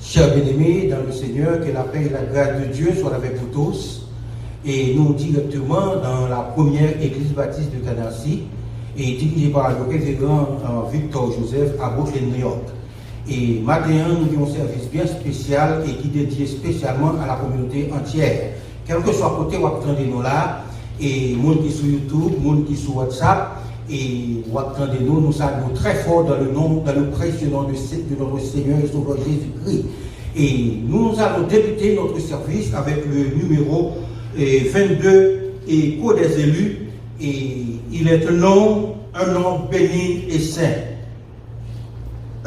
Chers bien-aimés dans le Seigneur, que la paix et la grâce de Dieu soient avec vous tous. Et nous directement dans la première église baptiste de Canarsie, et dirigée par le révérend Victor Joseph à Brooklyn, New York. Et maintenant, nous avons un service bien spécial et qui est dédié spécialement à la communauté entière. Quel que soit côté où vous nous là, et monde qui sur YouTube, monde qui sur WhatsApp, et vous attendez-nous, nous saluons très fort dans le précieux nom de notre Seigneur et Sauveur Jésus-Christ. Et nous allons débuter notre service avec le numéro 22 et cours des élus. Et il est un nom béni et saint.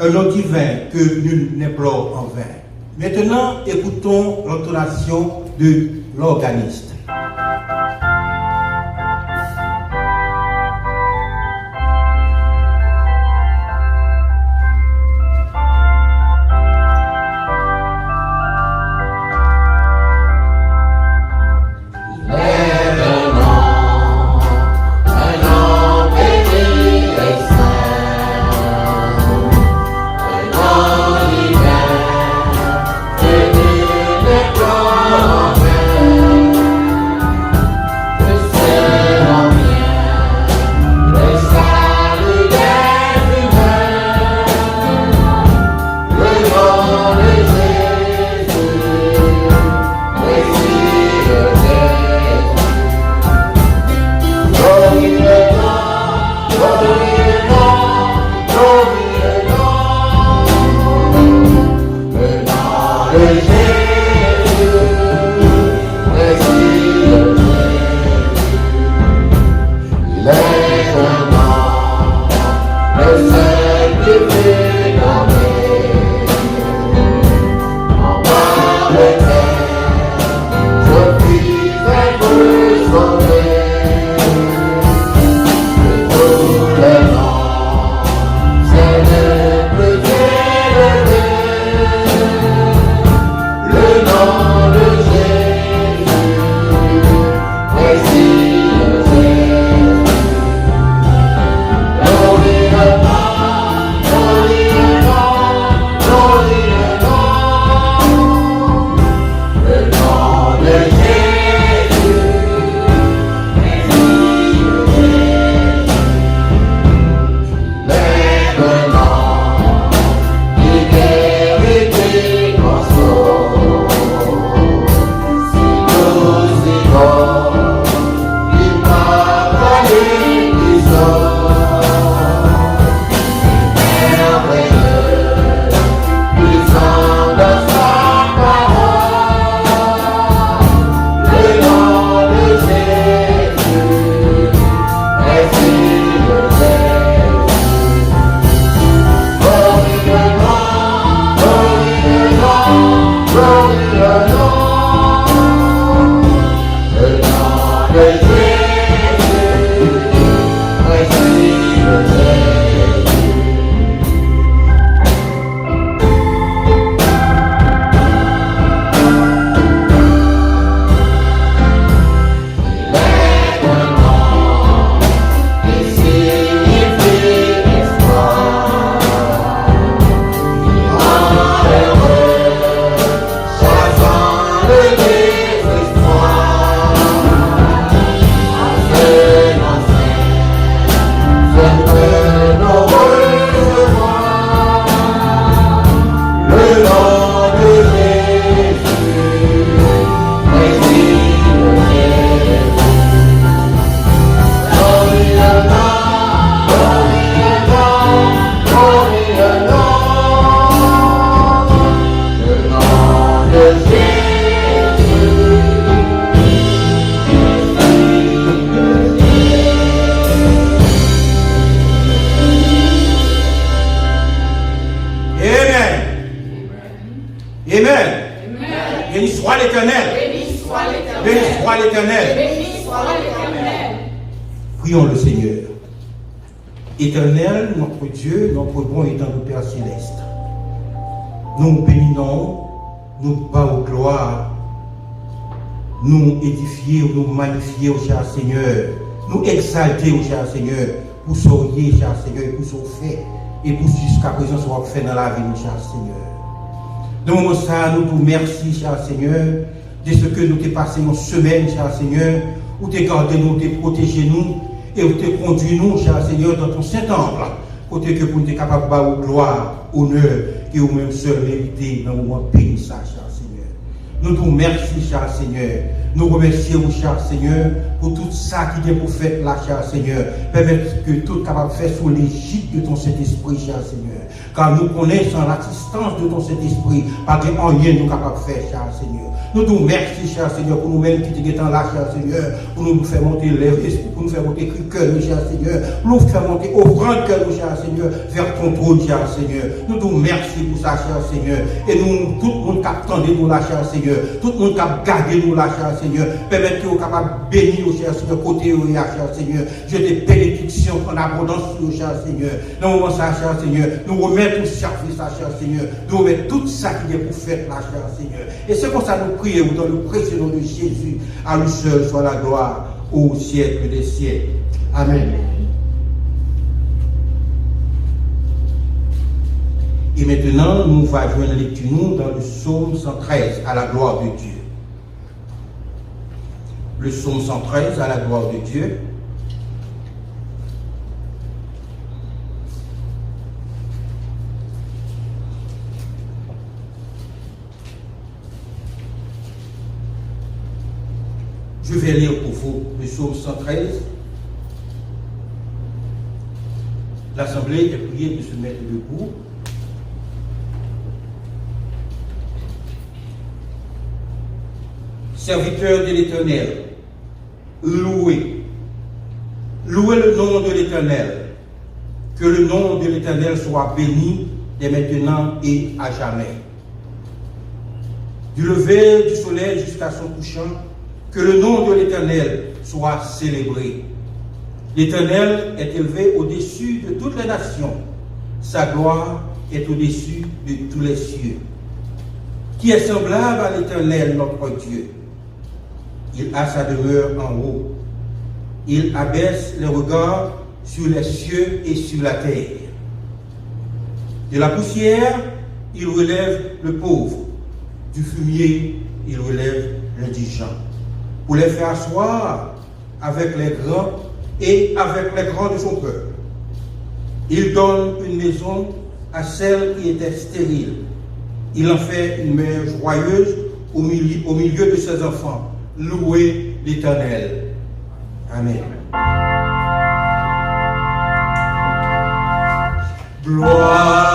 Un nom divin que nul n'implore en vain. Maintenant, écoutons l'intonation de l'organiste. Prions le Seigneur. Éternel, notre Dieu, notre bon et tendre Père céleste, nous bénissons, nous bas gloire, nous édifier, nous magnifier au cher Seigneur, nous exalter au cher Seigneur, pour sourire, cher Seigneur, et pour ce fait, et pour jusqu'à présent, ce qu'on fait dans la vie, cher Seigneur. Donc ça, nous vous remercions, cher Seigneur, de ce que nous t'es passé en semaine, cher Seigneur, où t'es gardé nous, t'es protégé nous, et où t'es conduit nous, cher Seigneur, dans ton Saint-Temple, côté que pour nous t'es capable de faire gloire, honneur, et au même seul mérité dans le moment béni ça, cher Seigneur. Nous vous remercions, cher Seigneur. Nous remercions, cher Seigneur, pour tout ça qui est pour faire là, cher Seigneur. Permettre que tout capable de faire sous l'égide de ton Saint-Esprit, cher Seigneur. Car nous connaissons l'assistance de ton Saint-Esprit, pas que rien nous capable de faire, cher Seigneur. Nous te remercions, cher Seigneur, pour nous-mêmes qui sommes là, cher Seigneur, pour nous faire monter l'esprit, pour nous faire monter le cœur, cher Seigneur, pour nous faire monter au grand cœur, cher Seigneur, vers ton trône, cher Seigneur. Nous te remercions pour ça, cher Seigneur. Et nous, tout le monde qui attendait nous là, cher Seigneur, tout le monde qui a gardé nous là, cher Seigneur, permettre que nous capables de bénir, cher Seigneur, côté où il y a, cher Seigneur. Je des bénédictions en abondance sur cher Seigneur. Dans le moment ça, cher Seigneur, nous remettons tout service à cher Seigneur. Nous remettons tout ça qui est pour faire là, cher Seigneur. Et c'est comme ça nous prions dans le précieux nom de Jésus. À lui seul soit la gloire au siècle des siècles. Amen. Et maintenant, nous allons jouer une lecture dans le psaume 113, à la gloire de Dieu. Le psaume 113, à la gloire de Dieu. Je vais lire pour vous le psaume 113. L'Assemblée est priée de se mettre debout. Serviteurs de l'Éternel, louez. Louez le nom de l'Éternel. Que le nom de l'Éternel soit béni dès maintenant et à jamais. Du lever du soleil jusqu'à son couchant, que le nom de l'Éternel soit célébré. L'Éternel est élevé au-dessus de toutes les nations. Sa gloire est au-dessus de tous les cieux. Qui est semblable à l'Éternel, notre Dieu? Il a sa demeure en haut. Il abaisse les regards sur les cieux et sur la terre. De la poussière, il relève le pauvre. Du fumier, il relève l'indigent. Pour les faire asseoir avec les grands et avec les grands de son peuple. Il donne une maison à celle qui était stérile. Il en fait une mère joyeuse au milieu de ses enfants. Louez l'Éternel. Amen. Gloire.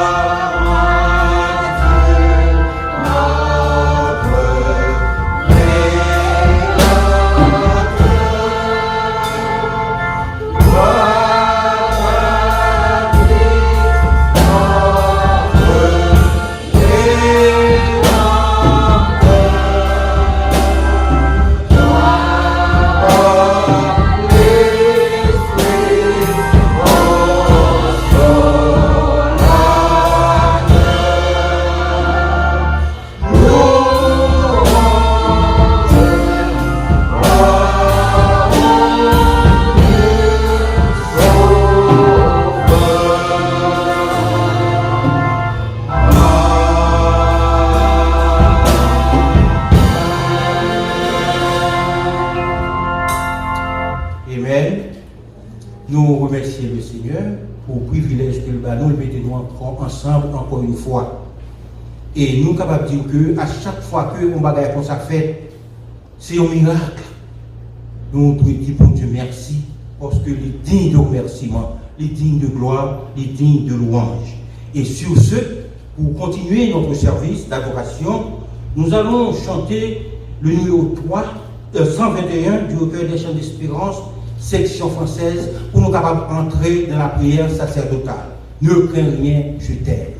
Ensemble encore une fois. Et nous sommes capables de dire que à chaque fois que on bagaille comme ça fait, c'est un miracle. Nous devons dire bon Dieu merci, parce que les dignes de remerciement, les dignes de gloire, les dignes de louange. Et sur ce, pour continuer notre service d'adoration, nous allons chanter le numéro 121 du recueil des chants d'espérance, section française, pour nous capables d'entrer dans la prière sacerdotale. Ne crains rien, je t'aime.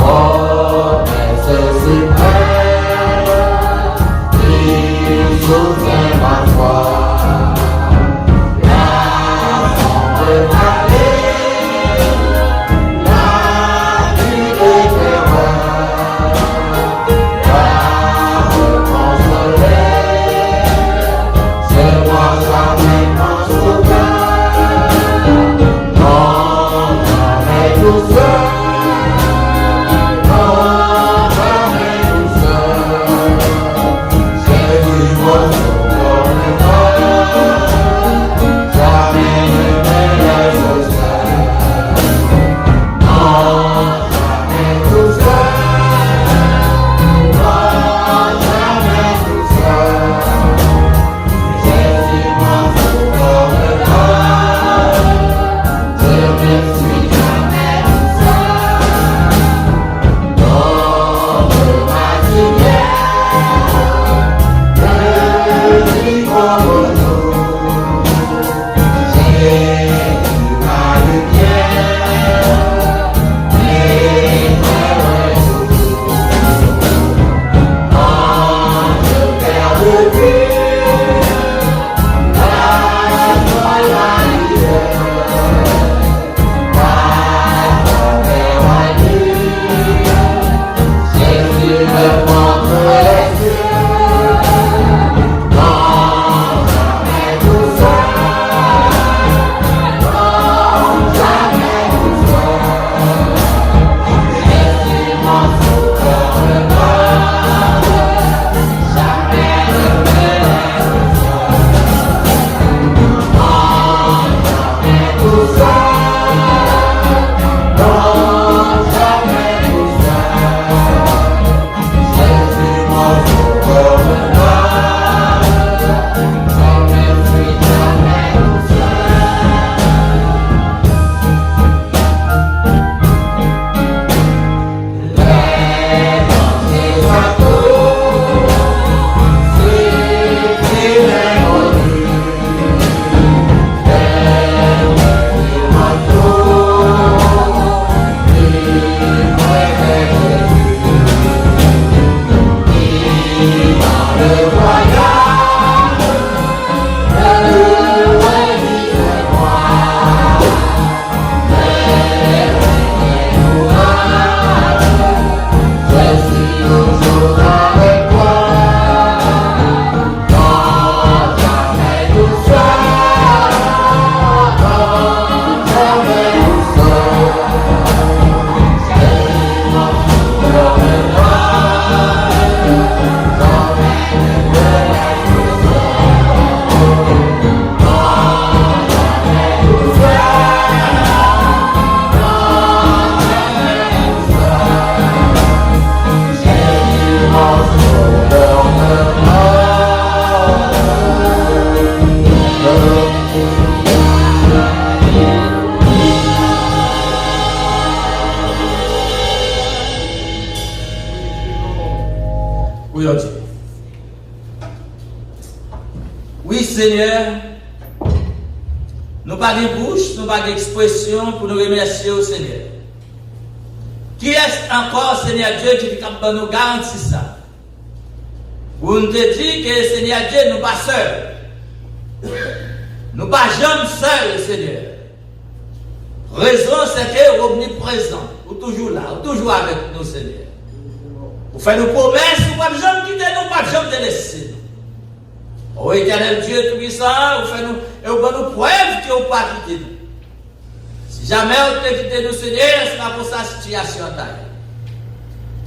Oh, c'est Oui, Seigneur, nous pas de bouche, nous pas d'expression pour nous remercier au Seigneur. Qui est encore, Seigneur Dieu, qui est capable de nous garantir ça? Pour nous te dire que, Seigneur Dieu, nous pas seuls. Nous pas jamais seuls, Seigneur. Raison, c'est que vous êtes omniprésent. Vous êtes toujours là, vous êtes toujours avec nous, Seigneur. Vous faites nos promesses, vous ne pouvez jamais quitter nous, pas jamais te laisser. Oh éternel Dieu tout-puissant, vous faites nous, et vous faites nous preuve que vous ne pas quitter nous. Si jamais vous te quittez nous, Seigneur, c'est pas pour sa situation taille.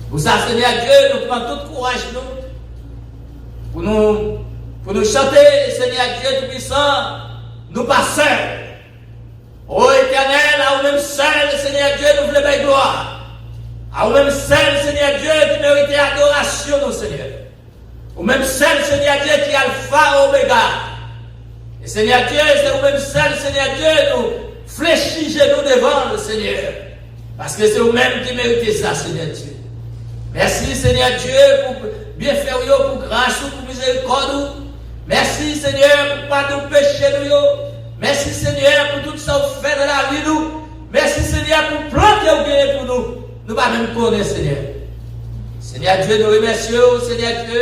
Pour ça, Seigneur Dieu, nous prenons tout courage nous, pour nous chanter, Seigneur Dieu tout-puissant, nous pas seuls. Oh éternel, à vous-même seul, Seigneur Dieu, nous voulons bien gloire. À vous-même seul, Seigneur Dieu, qui mérite adoration, nous, Seigneur. Vous-même seul, Seigneur Dieu, qui est alpha, oméga. Et Seigneur Dieu, c'est vous-même seul, Seigneur Dieu, nous fléchissez nous devant le Seigneur. Parce que c'est vous-même qui méritez ça, Seigneur Dieu. Merci, Seigneur Dieu, pour bien faire, pour grâce, pour miséricorde. Merci, Seigneur, pour pas nous pécher, nous. Merci, Seigneur, pour tout ça que vous faites dans la vie, nous. Merci, Seigneur, pour planter au bien pour nous. Nous ne pas même connaître, Seigneur. Seigneur Dieu, nous remercions, Seigneur Dieu,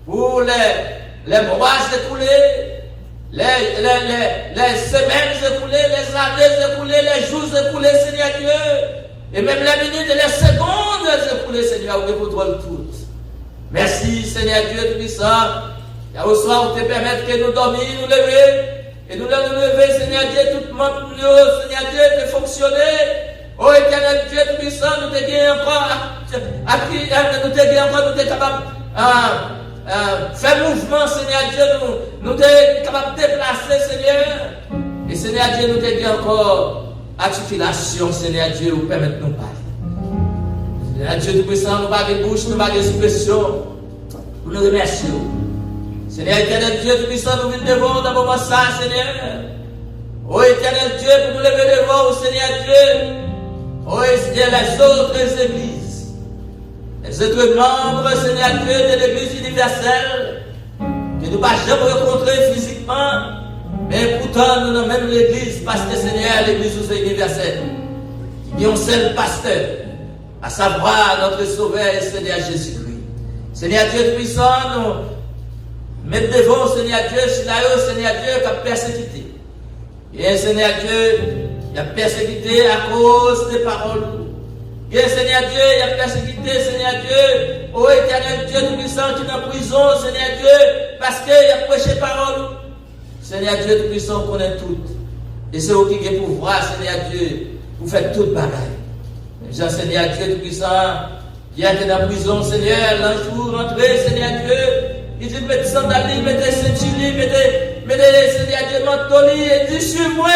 pour les mois écoulés, les semaines écoulées, les années écoulées, les jours écoulés, Seigneur Dieu, et même les minutes et les secondes écoulées, Seigneur, vous contrôlez toutes. Merci, Seigneur Dieu tout-puissant. Et au soir, vous te permettre que nous dormions, nous lever, et nous lever, Seigneur Dieu, tout le monde, Seigneur Dieu, de fonctionner. Oh éternel Dieu tout-puissant, nous te disons encore, nous te disons encore, nous te capables faire mouvement, Seigneur Dieu, nous te capables de déplacer, Seigneur. Et Seigneur Dieu, nous te disons encore, articulation, Seigneur Dieu, vous permettre de nous parler. Seigneur Dieu tout-puissant, nous pas de bouche, nous pas d'expression, nous nous remercions. Seigneur éternel Dieu tout-puissant, nous venons devant dans moment ça, Seigneur. Oh éternel Dieu, pour nous lever devant, Seigneur Dieu. Oh, Seigneur, les autres églises, les autres membres, Seigneur Dieu, de l'église universelle, que nous ne pas jamais rencontrer physiquement, mais pourtant nous avons même l'église, parce que Seigneur, l'église universelle, qui est un seul pasteur, à savoir notre Sauveur et Seigneur Jésus-Christ. Seigneur Dieu puissant, mettre devant, Seigneur Dieu, si là, Seigneur Dieu, qui a persécuté. Et Seigneur Dieu, il a persécuté à cause des paroles. Et Seigneur Dieu, il a persécuté, Seigneur Dieu, ô éternel Dieu Tout-Puissant, qui est en prison, Seigneur Dieu, parce qu'il a prêché parole. Seigneur Dieu Tout-Puissant, on connaît tout. Et c'est vous qui avez pouvoir, Seigneur Dieu, vous faites toute bagaille. Seigneur Dieu Tout-Puissant, qui a été en prison, Seigneur, l'un jour, rentré, Seigneur Dieu, il dit, mettez sandales, mettez ceinture, mettez, Seigneur Dieu, manteau, et dit, suivez-moi.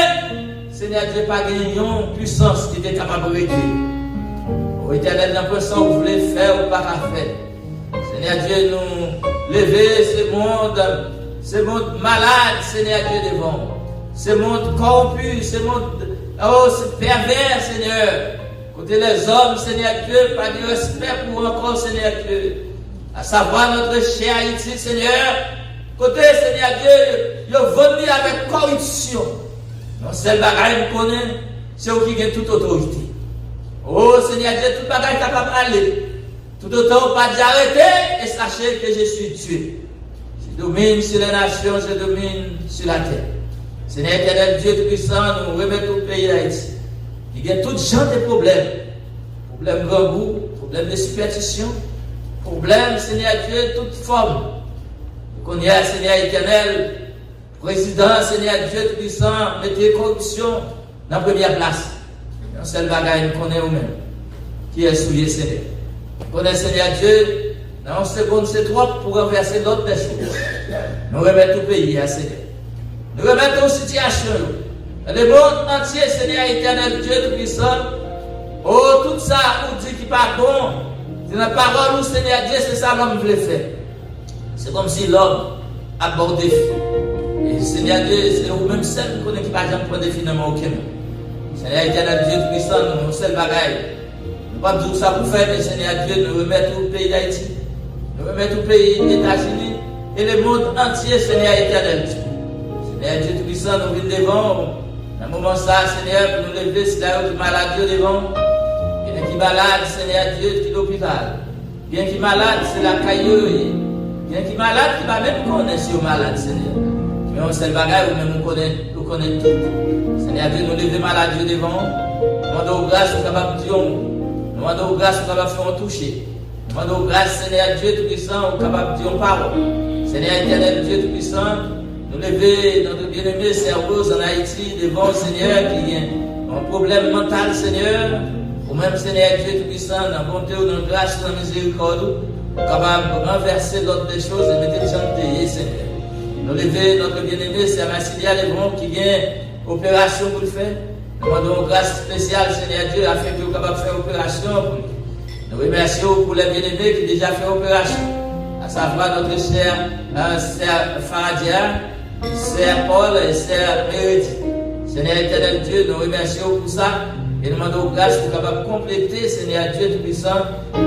Seigneur Dieu, pas gagné une puissance qui était capable de régler. Au éternel, l'impression que vous voulez faire ou pas faire. Seigneur Dieu, nous lever ce monde malade, Seigneur Dieu, devant. Ce monde corrompu, ce monde, oh, c'est pervers, Seigneur. Côté les hommes, Seigneur Dieu, pas de respect pour encore, Seigneur Dieu. À savoir notre cher Haïti, Seigneur. Côté, Seigneur Dieu, ils ont venu avec corruption. Non, c'est le bagage que nous connaissons, c'est eux qui ont toute autorité. Oh, Seigneur Dieu, tout bagage capable d'aller. Tout autant, pas d'arrêter et sachez que je suis Dieu. Je domine sur les nations, je domine sur la terre. Seigneur éternel Dieu Tout-Puissant, nous remettons au pays d'Haïti. Il y a tout genre de problèmes. Problèmes grand goût, problèmes de superstition, problèmes, Seigneur Dieu, toute forme. Nous connaissons, Seigneur éternel, président, Seigneur Dieu Tout-Puissant, mettez corruption dans la première place. Un seul bagage, nous connaissons nous-mêmes, qui est souillé, Seigneur. Nous connaissons, Seigneur Dieu, dans une seconde, c'est trop pour renverser d'autres choses. Nous remettons au pays, Seigneur. Nous remettons aux situations. Le monde entier, Seigneur éternel Dieu Tout-Puissant, oh, tout ça, on dit qu'il n'est pas bon. C'est la parole où, Seigneur Dieu, c'est ça l'homme voulait faire. C'est comme si l'homme aborde des défis. Et Seigneur Dieu, c'est vous-même seul qui connaissez qui pas jamais prendre défi dans aucun. Seigneur éternel Dieu Tout-Puissant, nous seul bagaille. Nous ne pouvons pas dire ça pour faire, mais Seigneur Dieu, nous remettons au pays d'Haïti. Nous remettons au pays des États-Unis et le monde entier, Seigneur éternel Dieu. Seigneur Dieu Tout-Puissant, nous venons devant. Dans un moment ça, Seigneur, pour nous lever, c'est là où qui est malade devant. Il y en a qui est malade, Seigneur Dieu, qui est à l'hôpital. Bien qui est malade, c'est la caillerie. Bien qui est malade, qui va même connaître si vous malade, Seigneur. Mais on sait le bagage, ou même on connaît tout. Seigneur Dieu, nous lever malade devant. Nous demandons grâce, nous sommes capables de dire. Nous demandons grâce, nous sommes capables de faire un toucher. Nous demandons grâce, Seigneur Dieu Tout-Puissant, nous sommes capables de dire une parole. Seigneur éternel Dieu Tout-Puissant, nous lever notre bien-aimé cerveau en Haïti devant le Seigneur qui a un problème mental, Seigneur, ou même Seigneur Dieu Tout-Puissant, dans la bonté ou dans la grâce, dans la miséricorde, capable de renverser d'autres des choses et mettre les gens de payer, Seigneur. Nous lever notre bien-aimé, c'est Massilia Levron qui a une opération pour le faire. Nous demandons grâce spéciale, Seigneur Dieu, afin que vous soyez capable de faire opération pour lui. Nous remercions pour les bien-aimés qui ont déjà fait opération, à savoir notre cher Faradia, Sœur Paul et Sœur Mérite. Seigneur éternel Dieu, nous remercions pour ça et nous demandons grâce pour capable de compléter, Seigneur Dieu Tout-Puissant,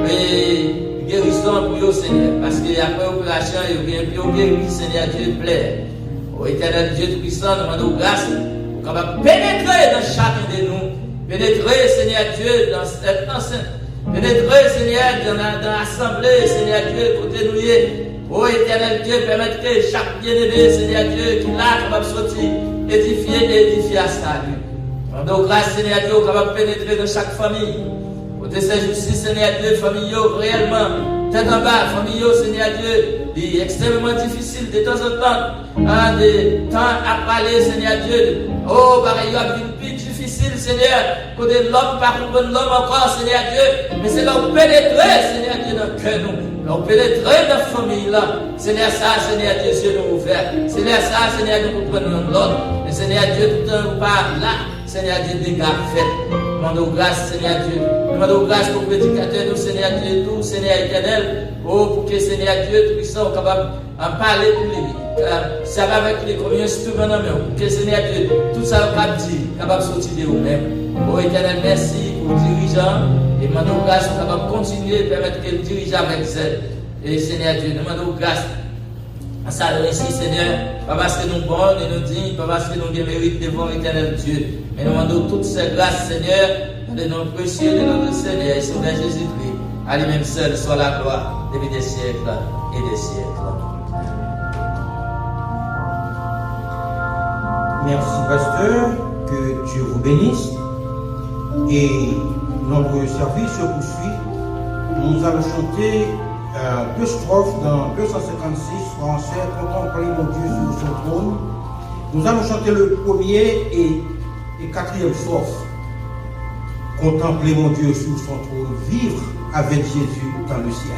et guérison pour vous, Seigneur. Parce qu'après l'opération, il y a bien guéri, Seigneur Dieu, plaît. Au éternel Dieu Tout-Puissant, nous demandons grâce pour capable de pénétrer dans chacun de nous. Pénétrer, Seigneur Dieu, dans cette enceinte. Pénétrer, Seigneur, dans l'assemblée, Seigneur Dieu, côté nous. Oh éternel Dieu, permettre que chaque bien-aimé, Seigneur Dieu, qui l'a capable de sortir, édifier à ça. Donc grâce, Seigneur Dieu, capable de pénétrer dans chaque famille. Côté ces justice, Seigneur Dieu, famille réellement, tête en bas, famille, Seigneur Dieu, est extrêmement difficile de temps en temps, de temps à parler, Seigneur Dieu. Oh, pareil, il y a une plus difficile, Seigneur, côté l'homme, par contre, l'homme encore, Seigneur Dieu, mais c'est leur pénétrer, Seigneur Dieu, dans le cœur nous. Donc pénétrer dans la famille là, Seigneur ça, Seigneur Dieu, Dieu nous ouvert. Seigneur ça, Seigneur Dieu, nous prenons l'autre. Mais Seigneur Dieu, tout le temps par là, Seigneur Dieu, dégâts faits. Nous demandons grâce, Seigneur Dieu. Nous demandons grâce pour le prédicateur, nous, Seigneur Dieu, tout, Seigneur éternel. Oh, pour que Seigneur Dieu, tout puissant, capable de parler pour lui. Ça va avec lui comme un instrument dans pour que Seigneur Dieu, tout ça, capable de sortir de vous-même. Oh éternel, merci pour le dirigeant. Et demandons grâce pour capable de continuer et permettre qu'il dirige avec zèle. Et Seigneur Dieu, nous demandons grâce à ça ici, Seigneur, pas parce que nous sommes bons et nous dignes, pas parce que nous avons mérite devant l'éternel Dieu. Mais nous demandons toutes ces grâces, Seigneur, dans le nom précieux de notre Seigneur et Sauveur Jésus-Christ. À lui-même seul soit la gloire, depuis des siècles et des siècles. Merci, pasteur. Que Dieu vous bénisse. Et notre service se poursuit. Nous allons chanter deux strophes dans 256 français, Contempler mon Dieu sur son trône. Nous allons chanter le premier et quatrième strophe. Contempler mon Dieu sur son trône, vivre avec Jésus dans le ciel.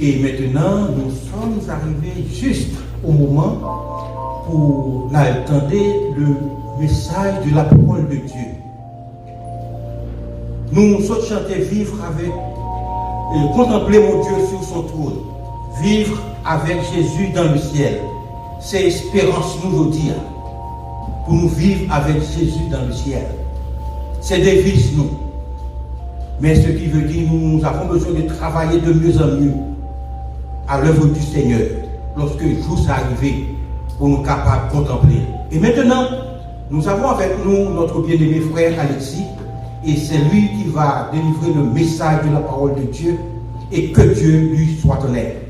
Et maintenant, nous sommes arrivés juste au moment pour entendre le message de la parole de Dieu. Nous sommes chantés vivre avec, contempler mon Dieu sur son trône, vivre avec Jésus dans le ciel. C'est espérance nous dire, pour nous vivre avec Jésus dans le ciel. C'est devise nous. Mais ce qui veut dire nous avons besoin de travailler de mieux en mieux à l'œuvre du Seigneur lorsque le jour s'est arrivé pour nous capables de contempler. Et maintenant, nous avons avec nous notre bien-aimé frère Alexis et c'est lui qui va délivrer le message de la parole de Dieu et que Dieu lui soit honnête.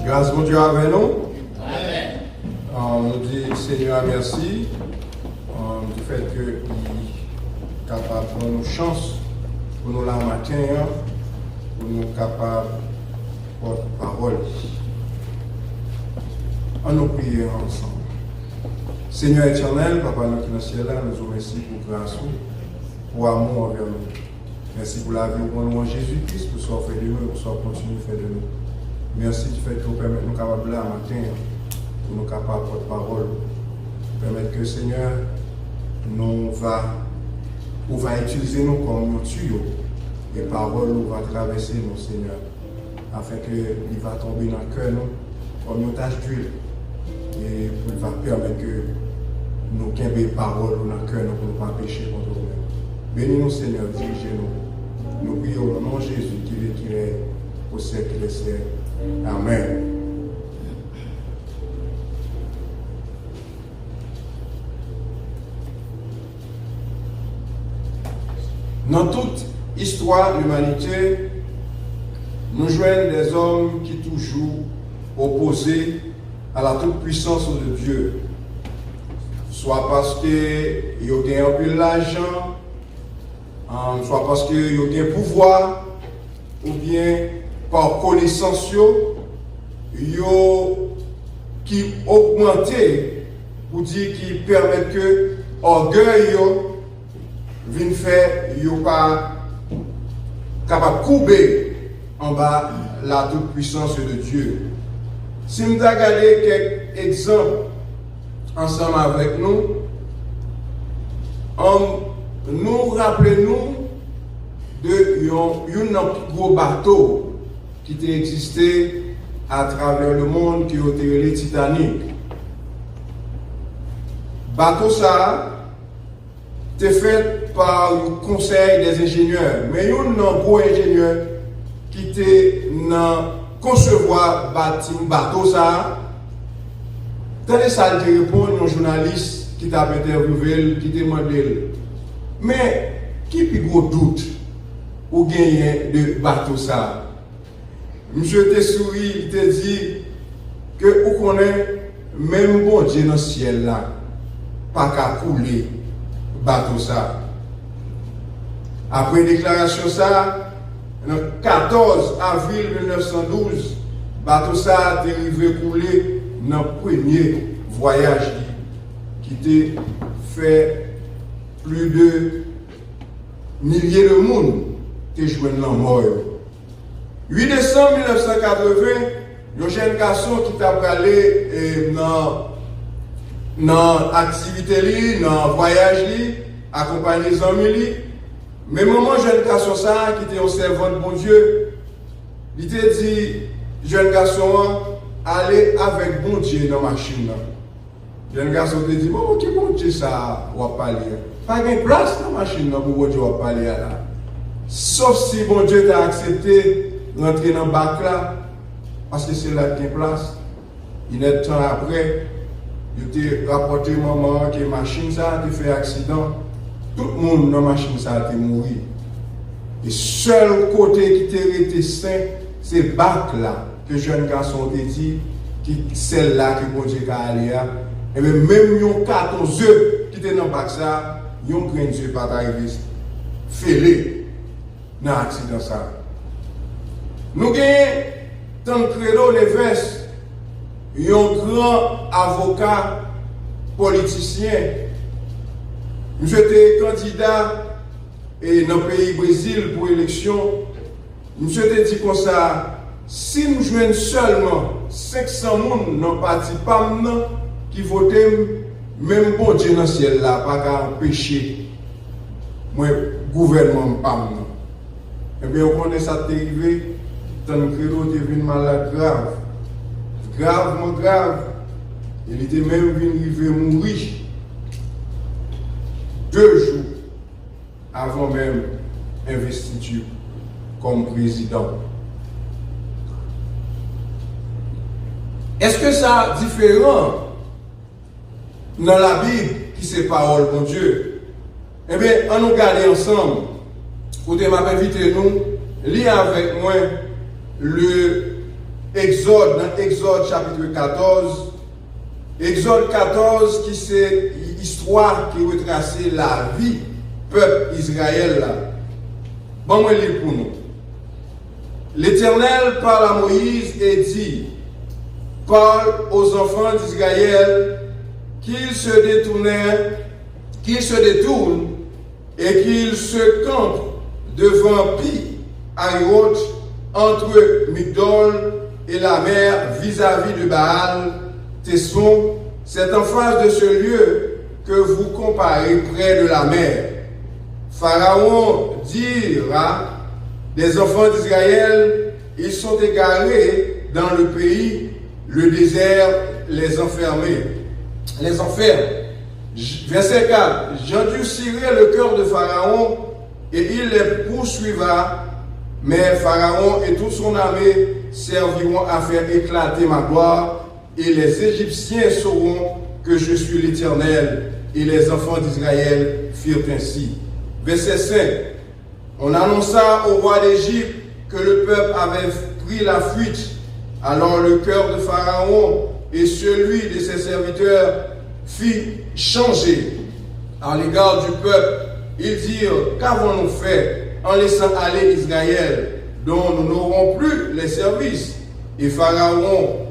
Grâce mon Dieu avec nous. Amen. Nous disons Seigneur merci du fait qu'il est capable de nous chance pour nous la matin, pour nous capables de porter parole. On nous prie ensemble. Seigneur éternel, Papa nous qui est dans le ciel, nous vous remercions pour grâce, pour amour envers nous. Merci pour la vie au nom de Jésus-Christ, pour ce qu'on fait de nous, pour ce qu'on continue de faire de nous. Merci du fait que vous permettez nous capables là matin, pour nous capables de porter parole. Permettre que Seigneur, nous va utiliser nous comme nos tuyaux. Et parole nous va traverser nous, Seigneur, afin qu'il va tomber dans le cœur nous comme une tache d'huile. Et il va permettre que nous gardions parole dans le cœur nous pour ne pas pécher contre nous-mêmes. Bénis-nous, Seigneur, dirigez-nous. Nous prions au nom de Jésus qui veut qu'il est au siècle des siècles. Amen. Dans toute histoire de l'humanité, nous joignons des hommes qui toujours opposés à la toute-puissance de Dieu. Soit parce qu'ils ont un peu d'argent, soit parce qu'ils ont un pouvoir, ou bien par connaissance, qui augmenté, pour dire qui permettent que l'orgueil vienne faire, pas capable de couper en bas la toute-puissance de Dieu. Si nous regardons quelques exemples ensemble avec nous, nous rappelons de un gros bateau qui a existé à travers le monde qui a été le Titanic. Bateau ça était fait par le conseil des ingénieurs, mais il y a un gros ingénieur qui était dans concevoir bateau ça. Tandis ça il répond à un journaliste qui t'a interviewé, qui t'a demandé, mais qui plus gros doute ou gagner de bateau ça? Monsieur te souri, il te dit que vous connaissez même bon Dieu dans le ciel là, pas qu'à couler bateau ça. Après déclaration ça, le 14 avril 1912, bateau ça a arrivé couler dans le premier voyage qui a fait plus de milliers de monde qui joué dans la mort. 8 décembre 1980, un jeune garçon qui t'a allé dans l'activité, dans le voyage, accompagné des amis. Mais moment jeune garçon ça, qui était un servant de bon Dieu, il t'a dit, jeune garçon, allez avec bon Dieu dans la machine. Jeune garçon te dit, bon, qui bon Dieu ça, on va parler. Pas de place dans la machine pour bon Dieu, on va parler là. Sauf si bon Dieu t'a accepté rentrer dans le bac là, parce que c'est là qu'il y a place. Il est temps après, il t'a rapporté maman que la machine ça a fait accident. Tout le monde dans la machine ça a mort. Et seul côté qui t'a été sain, c'est le bac là, que le jeune garçon t'a dit, qui celle là que bon Dieu a allé. Et même yon 14 œufs qui étaient dans le bac ça, yon grain d'œufs pas arrivé fêlé dans l'accident ça. Nous gagnons tant credo Neves, un grand avocat politicien. Nous étions candidat dans le pays Brésil pour l'élection. Nous étions dit comme ça, si nous jouons seulement 500 personnes dans le parti PAM qui votent, même bon Dieu dans le ciel là, pas qu'à empêcher le gouvernement PAM. Eh bien, on connaît ça arrivé. Tant que Credo devient malade grave, gravement grave, il était même venu mourir 2 jours avant même investiture comme président. Est-ce que ça est différent dans la Bible qui c'est parole de Dieu? Eh bien, on nous garde ensemble. Vous m'avez invité nous, lire avec moi le Exode, dans Exode chapitre 14. Exode 14 qui c'est l'histoire qui retrace la vie peuple Israël là. Bon, moi lire pour nous. L'Éternel parle à Moïse et dit, parle aux enfants d'Israël qu'ils se détournent et qu'ils se campent devant Pi Hahiroth, entre Migdol et la mer vis-à-vis de Baal Tesson. C'est en face de ce lieu que vous comparez près de la mer. Pharaon dira des enfants d'Israël, ils sont égarés dans le pays, le désert les enferme. Verset 4. J'endurcirai le cœur de Pharaon et il les poursuivra, mais Pharaon et toute son armée serviront à faire éclater ma gloire, et les Égyptiens sauront que je suis l'Éternel. Et les enfants d'Israël firent ainsi. Verset 5. On annonça au roi d'Égypte que le peuple avait pris la fuite. Alors le cœur de Pharaon et celui de ses serviteurs fit changer à l'égard du peuple. Ils dirent, qu'avons-nous fait en laissant aller Israël, dont nous n'aurons plus les services? Et Pharaon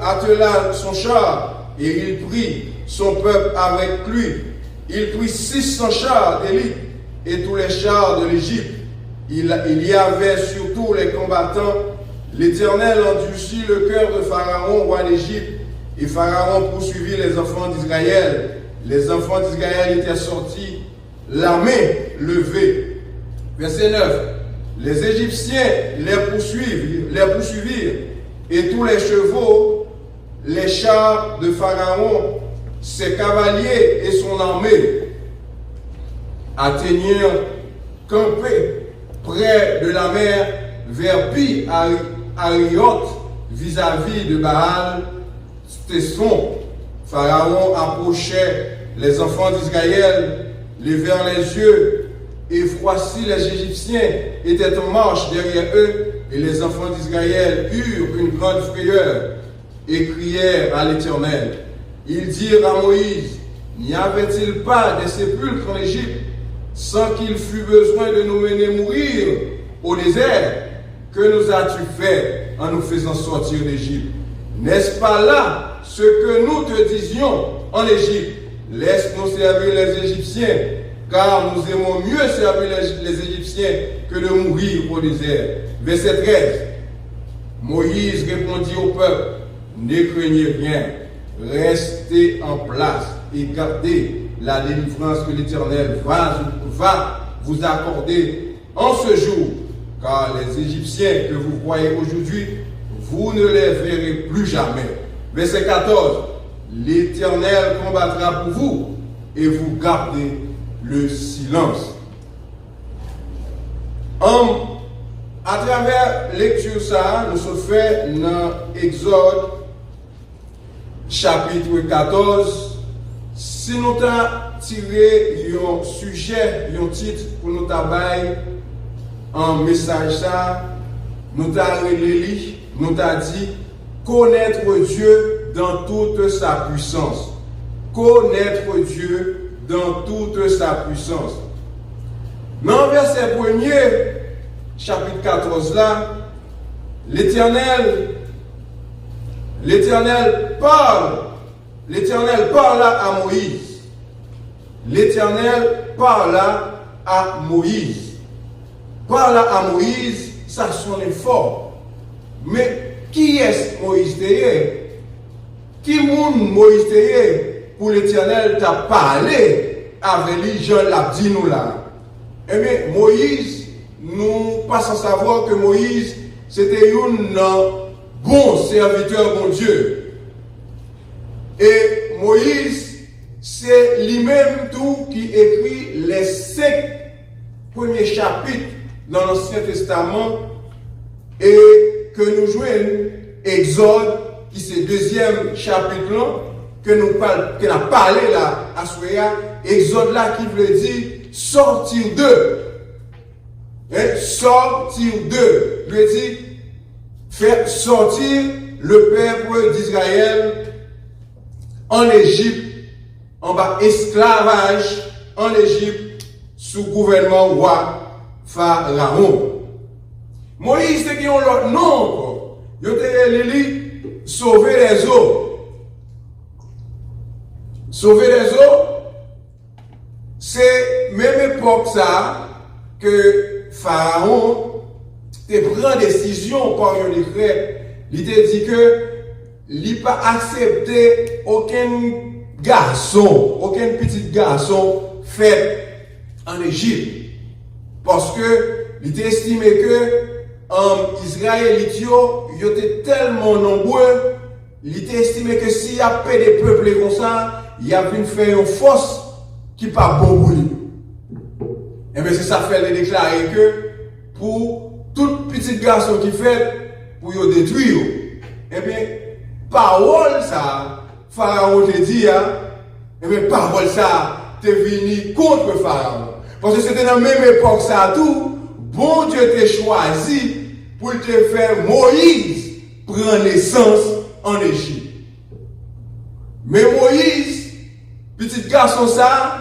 attela son char, et il prit son peuple avec lui. Il prit 600 chars d'élite et tous les chars de l'Égypte. Il y avait surtout les combattants. L'Éternel endurcit le cœur de Pharaon, roi d'Égypte, et Pharaon poursuivit les enfants d'Israël. les enfants d'Israël étaient sortis, la main levée. Verset 9. Les Égyptiens les poursuivirent, et tous les chevaux, les chars de Pharaon, ses cavaliers et son armée atteignirent camper près de la mer vers Pi-Hahiroth vis-à-vis de Baal-Tesson. Pharaon approchait les enfants d'Israël, levèrent les yeux, et voici les Égyptiens étaient en marche derrière eux, et les enfants d'Israël eurent une grande frayeur et crièrent à l'Éternel. Ils dirent à Moïse, n'y avait-il pas des sépulcres en Égypte, sans qu'il fût besoin de nous mener mourir au désert? Que nous as-tu fait en nous faisant sortir d'Égypte? N'est-ce pas là ce que nous te disions en Égypte? Laisse-nous servir les Égyptiens, car nous aimons mieux servir les Égyptiens que de mourir au désert. Verset 13. Moïse répondit au peuple, ne craignez rien, restez en place et gardez la délivrance que l'Éternel va vous accorder en ce jour, car les Égyptiens que vous voyez aujourd'hui, vous ne les verrez plus jamais. Verset 14. L'Éternel combattra pour vous et vous gardez le silence. À travers lecture ça, nous sommes fait dans Exode chapitre 14. Si nous avons tiré un sujet, un titre pour nous travailler en message ça, nous avons dit connaître Dieu dans toute sa puissance. Connaître Dieu dans toute sa puissance. Dans le verset 1er, chapitre 14 là, l'Éternel parle à Moïse. L'Éternel parle à Moïse. Parle à Moïse, ça sonne fort. Mais qui est Moïse Théé? Qui moun Moïse Théé pour l'Éternel t'a parlé avec lui, Jean l'a dit nous là? Eh bien, Moïse, nous passons à savoir que Moïse, c'était un bon serviteur, bon Dieu. Et Moïse, c'est lui-même tout qui écrit les 5 premiers chapitres dans l'Ancien Testament et que nous jouons Exode, qui c'est le deuxième chapitre là, que nous parlé là à Soya, Exode là qui veut dire sortir d'eux. Sortir d'eux, veut dire faire sortir le peuple d'Israël en Égypte, en bas esclavage en Égypte, sous gouvernement roi Pharaon. Moïse, c'est qui ont leur nom encore. Il a sauver les eaux. Sauver les eaux, c'est même époque ça que Pharaon te prend décision par un décret. Il te dit que il n'a pas accepté aucun petit garçon fait en Égypte. Parce que il t'a estimé que Israël était tellement nombreux, il t'a estimé que s'il y a pas des peuples comme ça, il y a une faire une force qui n'est pas bon pour lui. Et bien c'est ça fait de déclarer que pour tout petit garçon qui fait, pour le détruire, et bien parole ça, Pharaon te dit, et bien parole ça, te venu contre Pharaon. Parce que c'était dans la même époque ça tout, bon Dieu t'a choisi pour te faire Moïse prendre naissance en Égypte. Mais Moïse, petit garçon ça,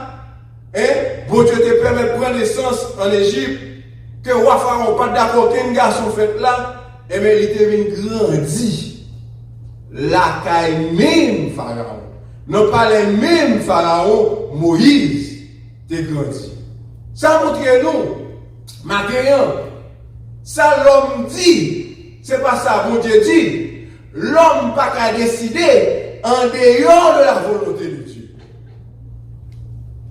bon Dieu te permet de prendre naissance en Égypte, que roi Pharaon pas d'accord qu'un garçon fait là, et bien il était venu grandir. La caille même Pharaon. Non pas les mêmes Pharaon, Moïse te grandi. Ça montre nous, maintenant, ça l'homme dit, c'est pas ça, bon Dieu dit. L'homme pas qu'à décider en dehors de la volonté de Dieu.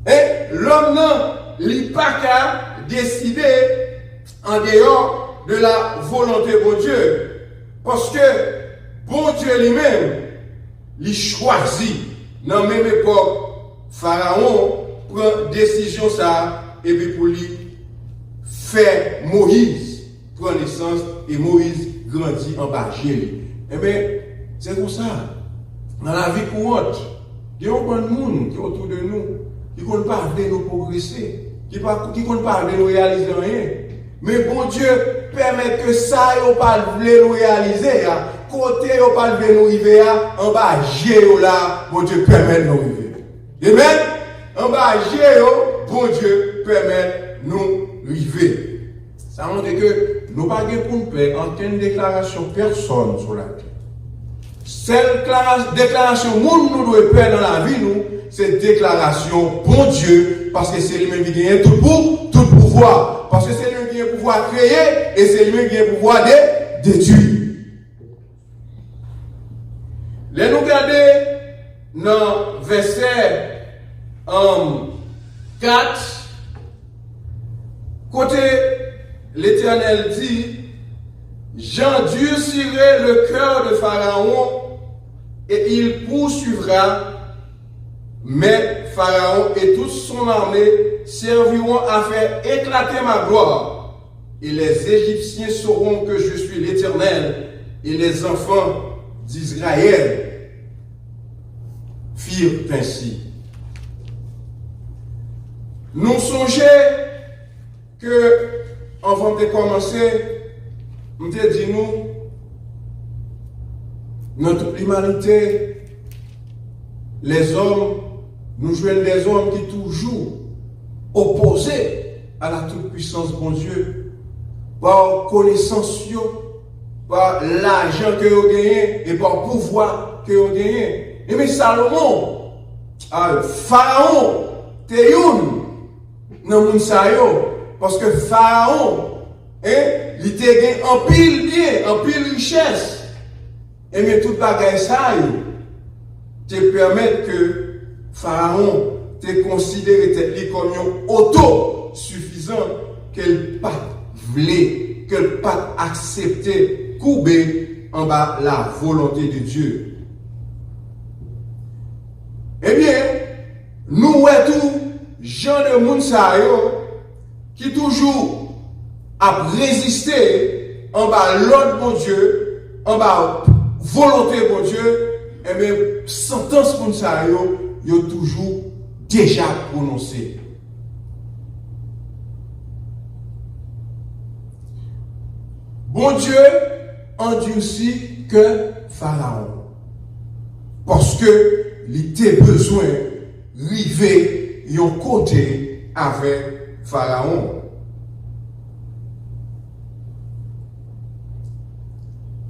Et l'homme n'a pas qu'à décider en dehors de la volonté de Dieu. Parce que bon Dieu lui-même, il choisit. Dans la même époque, Pharaon prend décision ça et puis pour lui faire Moïse prend naissance et Moïse grandit en bas. Eh bien, c'est comme ça. Dans la vie courante, il y a beaucoup de monde qui est autour de nous, qui ne pas de nous progresser, qui ne pas de nous réaliser rien. Mais bon Dieu permet que ça, il ne pas de nous réaliser. Côté, il ne pas de nous arriver en bas, là, bon Dieu permet de nous arriver. Amen. En bas, bon Dieu permet de nous arriver. Ça montre que nous n'avons pas pour nous faire aucune déclaration personne sur la terre. Cette déclaration que nous devons faire dans la vie, c'est déclaration bon Dieu, parce que c'est lui-même qui gagne tout pouvoir. Parce que c'est lui qui a le pouvoir de créer et c'est lui qui a le pouvoir de détruire. Là, nous regardons dans verset 4, côté l'Éternel dit, j'endurcirai le cœur de Pharaon et il poursuivra, mais Pharaon et toute son armée serviront à faire éclater ma gloire. Et les Égyptiens sauront que je suis l'Éternel, et les enfants d'Israël firent ainsi. Nous songeons que, avant de commencer, nous dit notre humanité, les hommes, nous jouons des hommes qui toujours opposés à la toute-puissance de bon Dieu, par connaissance, par l'argent que vous gagnez et par le pouvoir que vous gagnez. Et mais Salomon, Pharaon, t'es dans le monde, parce que Pharaon, il te gagne en pile bien, en pile richesse. Et mais tout bagage ça, te permet que Pharaon te considère comme autosuffisant, qu'elle pas voulait, qu'elle pas accepté, couper en bas la volonté de Dieu. Eh bien, nous tous, gens de Mounsayo, qui toujours a résisté en bas l'ordre de mon Dieu, en bas volonté de mon Dieu, et bien, sentence pour ça, il a toujours déjà prononcé. Bon Dieu endurcit que Pharaon. Parce que il était besoin d'arriver un côté avec Pharaon.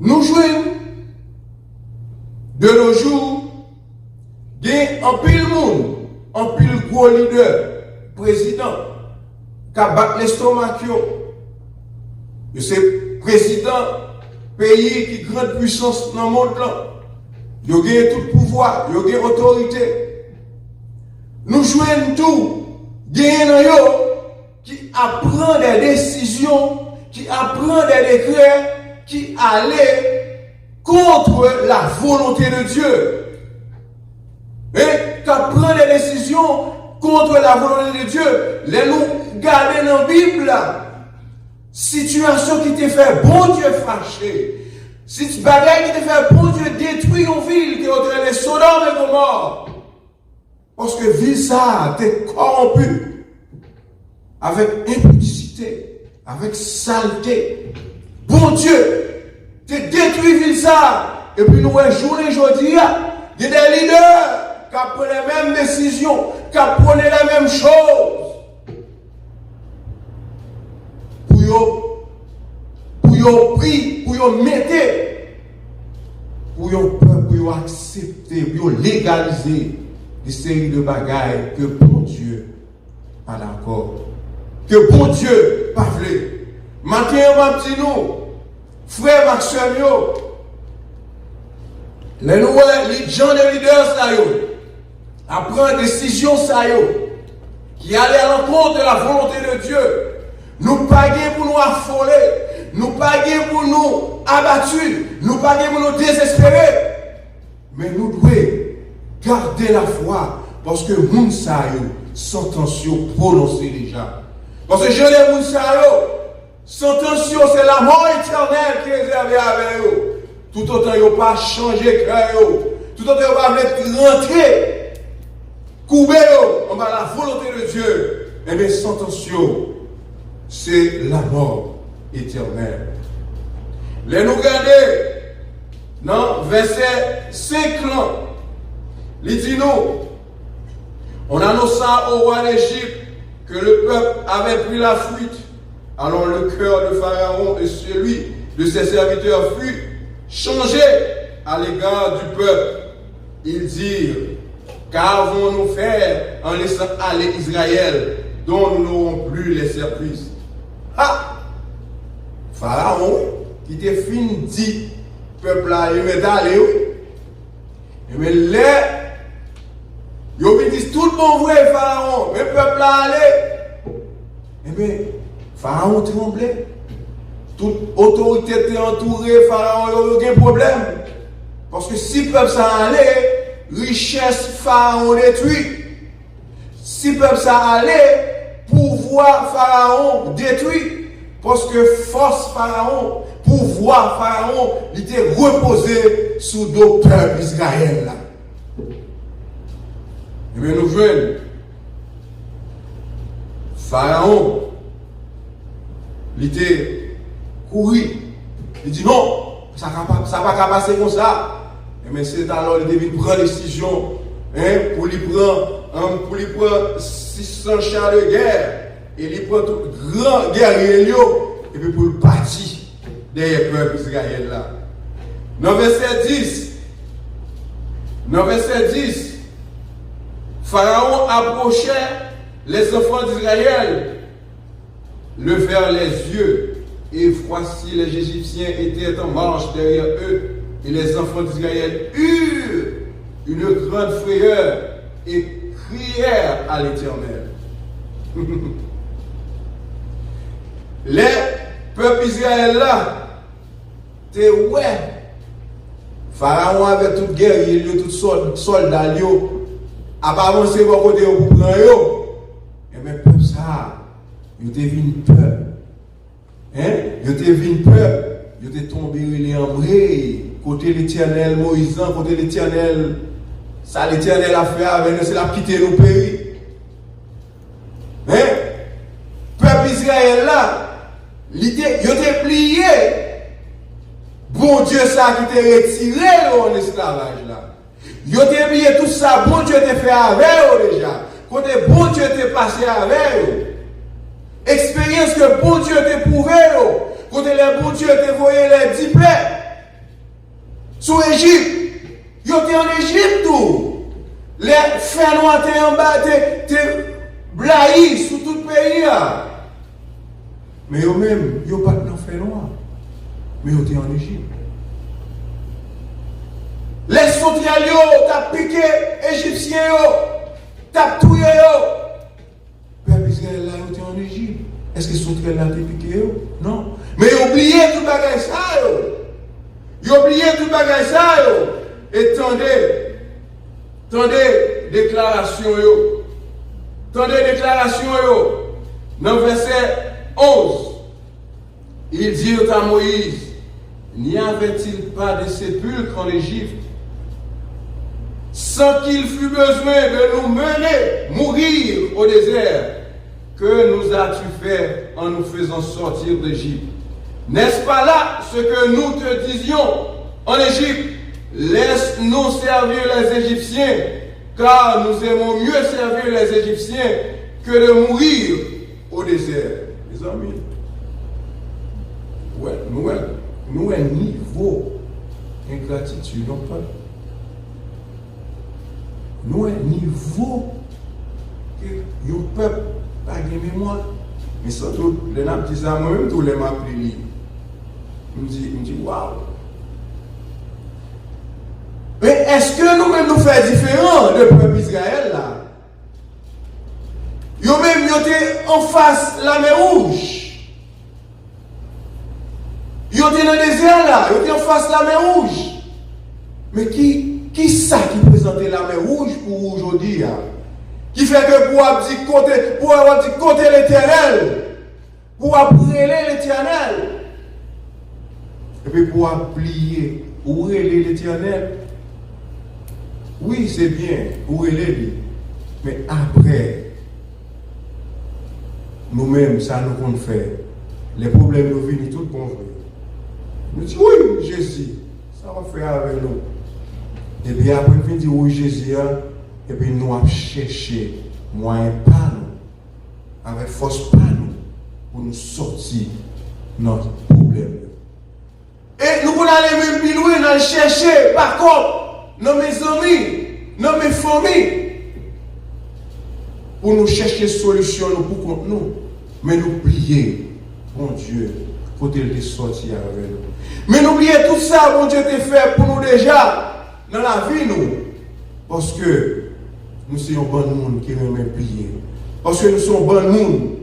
Nous jouons de nos jours, il y a un pile monde, un pile gros leader, président, qui a battu l'estomac. C'est président, pays qui a grande puissance dans le monde. Il a tout pouvoir, il a autorité. Nous jouons tout, il y a qui apprend des décisions, qui apprend des décrets, qui allaient contre la volonté de Dieu. Et qui apprend des décisions contre la volonté de Dieu. Les nous garder dans la Bible, situation qui te fait bon Dieu fâché. Si tu bagaille qui te fait bon Dieu détruire une ville qui est autour de Sodome et Gomorrhe. Parce que ville ça, t'es corrompu. Avec impudicité, avec saleté. Bon Dieu, t'es détruit ville ça. Et puis nous, journée aujourd'hui, il y a des leaders qui prennent les mêmes décisions, qui prennent les mêmes choses. Pour prier, pour mettre, pour accepter, pour légaliser des séries de bagailles que bon Dieu a d'accord. Que bon Dieu pas voulu. Maintenant, ma petit nous, frère Maxime, les gens de leaders, à prendre des décisions, qui allait à l'encontre de la volonté de Dieu. Nous paguons pour nous affoler, nous paguons pour nous abattus, nous paguons pour nous désespérer. Mais nous devons garder la foi parce que nous savons sentence prononcée déjà. Parce que je l'ai vous sentence c'est la mort éternelle qui est réservée avec eux. Tout autant ils n'ont pas changé cœur, tout autant ils n'ont pas rentrer, couper en bas la volonté de Dieu. Et bien sentence c'est la mort éternelle. Les nous garder dans verset 5 ans, il dit nous, on annonça au roi d'Égypte que le peuple avait pris la fuite. Alors le cœur de Pharaon et celui de ses serviteurs fut changé à l'égard du peuple. Ils dirent, qu'avons-nous faire en laissant aller Israël, dont nous n'aurons plus les services? Ah! Pharaon, qui était fin dit, peuple là, il m'est allé, mais là, ils disent tout le bon vrai Pharaon, mais peuple là allé. Eh bien, Pharaon tremblait. Toute autorité était entourée, Pharaon n'a aucun problème. Parce que si le peuple ça allait, richesse Pharaon détruit. Si le peuple ça allait, pouvoir Pharaon détruit. Parce que force Pharaon, pouvoir Pharaon, il était reposé sous deux peuples Israël là. Et bien nous venons. Pharaon, il était couru. Il dit non, ça ne va pas passer comme ça. Mais c'est alors qu'il devait prendre décision pour lui prendre 600 chars de guerre. Et il prend tout grand guerrier et puis pour le partir derrière le peuple Israël là. Dans verset 10, Pharaon approchait les enfants d'Israël, levèrent les yeux, et voici les Égyptiens étaient en marche derrière eux, et les enfants d'Israël eurent une grande frayeur et crièrent à l'Éternel. Les peuples Israël là, t'es ouais. Pharaon avait toute guerre, il y a tout soldats, à pas avancer pour côté pour prendre yo. Et bien peuple ça, il était venu peur. Il était venu peur, il était tombé les embrés, côté l'Éternel Moïse, côté l'Éternel, ça l'Éternel a fait avec nous, c'est la quitter nos pays. Peuple Israël là, il était plié. Bon Dieu, ça qui t'a retiré en esclavage là. Il était plié tout ça, bon Dieu t'a fait avec eux déjà. Côté bon Dieu t'a passé avec eux. Expérience que bon Dieu t'a prouvé. Côté les bon Dieu t'a voyé les 10 plaies. Sous Égypte. Ils étaient en Égypte tout. Les fers noirs étaient en bas, étaient blaïs sous tout le pays là. Mais eux-mêmes, ils n'ont pas de fer noir. Mais ils étaient en Égypte. Les sauterelles, t'as piqué Égyptiens, t'as tué. Peuple Israël là, ils étaient en Égypte. Est-ce que les sauterelles là, t'as piqué? Non. Mais ils oublié tout le bagage ça. Ils ont oublié tout le bagage ça. Et tendez déclaration. Tendez déclaration. Dans le verset 11, ils dirent à Moïse, n'y avait-il pas de sépulcre en Égypte, sans qu'il fût besoin de nous mener mourir au désert? Que nous as-tu fait en nous faisant sortir d'Égypte? N'est-ce pas là ce que nous te disions en Égypte? Laisse-nous servir les Égyptiens, car nous aimons mieux servir les Égyptiens que de mourir au désert. Les amis, nous un niveau ingratitude, non pas. Nous un niveau que le peuple n'a pas de mémoire. Mais surtout, les gens disent ça moi-même, tous les m'appellent. Je me dis, waouh. Mais est-ce que nous-mêmes nous faisons différent de peuple Israël là? Ils ont ils étaient en face de la mer Rouge. Ils étaient dans le désert là, ils étaient en face de la mer Rouge. Mais qui ça qui présentait la mer Rouge pour aujourd'hui? Qui fait que pour avoir dit côté l'Éternel, pour appeler l'Éternel, et puis pour applier, pour relais l'Éternel. Oui, c'est bien, pour relais, mais après, nous-mêmes, ça nous compte faire. Les problèmes nous viennent tout bon. Nous disons, oui, Jésus, ça va faire avec nous. Et puis après, nous disons, oui, Jésus, et puis nous allons chercher moyen pas nous, avec force pas nous, pour nous sortir de notre problème. Et nous allons aller même plus loin, nous chercher, par contre, nos amis, nos familles, pour nous chercher solution pour contre nous. Mais nous prier, bon Dieu, pour te sortir avec nous. Mais n'oubliez tout ça, bon Dieu, t'a fait pour nous déjà, dans la vie, nous. Parce que nous sommes bon monde qui aime prier. Parce que nous sommes bon monde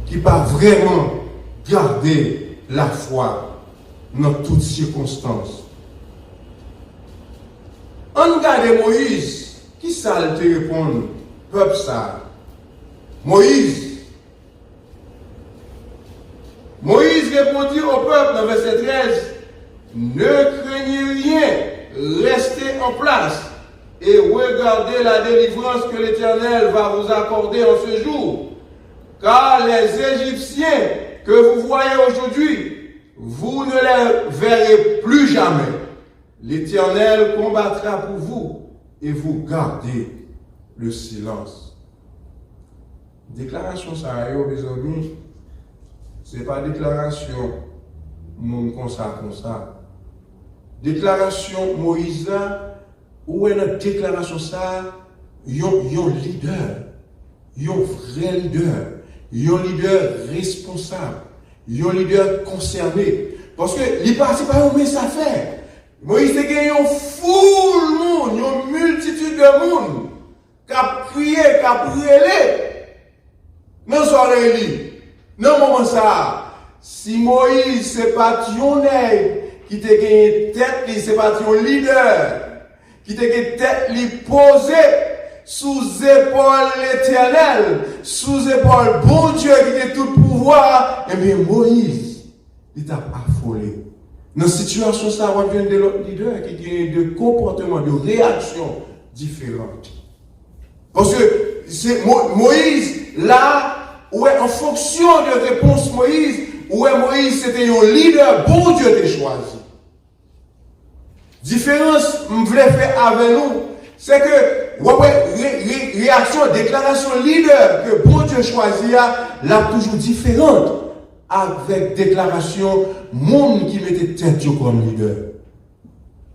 qui ne pas vraiment garder la foi dans toutes circonstances. On regarde Moïse, qui ça te répond, peuple ça? Moïse répondit au peuple dans verset 13, ne craignez rien, restez en place et regardez la délivrance que l'Éternel va vous accorder en ce jour. Car les Égyptiens que vous voyez aujourd'hui, vous ne les verrez plus jamais. L'Éternel combattra pour vous et vous gardez le silence. Déclaration ça, mes amis, ce n'est pas déclaration mon comme ça. Déclaration Moïse, où est notre déclaration ça? Yon leader, yon vrai leader responsable, yon leader concerné. Parce que il participe à une ça fait. Moïse a gagné un full monde, une multitude de monde qui a prié, qui a prié. Non, soirée, non, moment ça. Si Moïse, c'est pas ton qui t'a gagné tête, c'est pas ton leader, qui t'a gagné tête, posée sous épaule l'Éternel, sous épaule bon Dieu qui a tout pouvoir, et bien Moïse, il t'a affolé. Dans cette situation, ça revient de l'autre leader qui a des comportements, de réactions différentes. Parce que c'est Moïse, là, où est en fonction de réponse Moïse, où est Moïse, c'était un leader, bon Dieu t'a choisi. Différence, je voulais faire avec nous, c'est que, réaction, déclaration leader que bon Dieu choisit, là, toujours différente avec déclaration, monde qui mettait tête comme leader.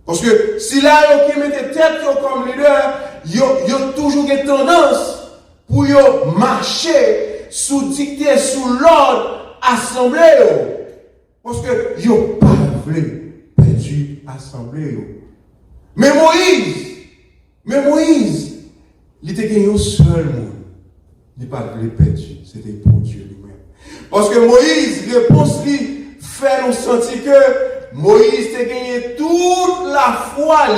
Parce que si là, qui mettait tête comme leader, il y a toujours une tendance pour marcher sous dictée, sous l'ordre, assemblée. Parce que ils n'ont pas voulu perdre l'assemblée. Mais Moïse, il était gagné au seul monde. Il n'a pas voulu perdre, c'était pour Dieu lui-même. Parce que Moïse, réponse lui, fait nous sentir que Moïse t'a gagné toute la foi,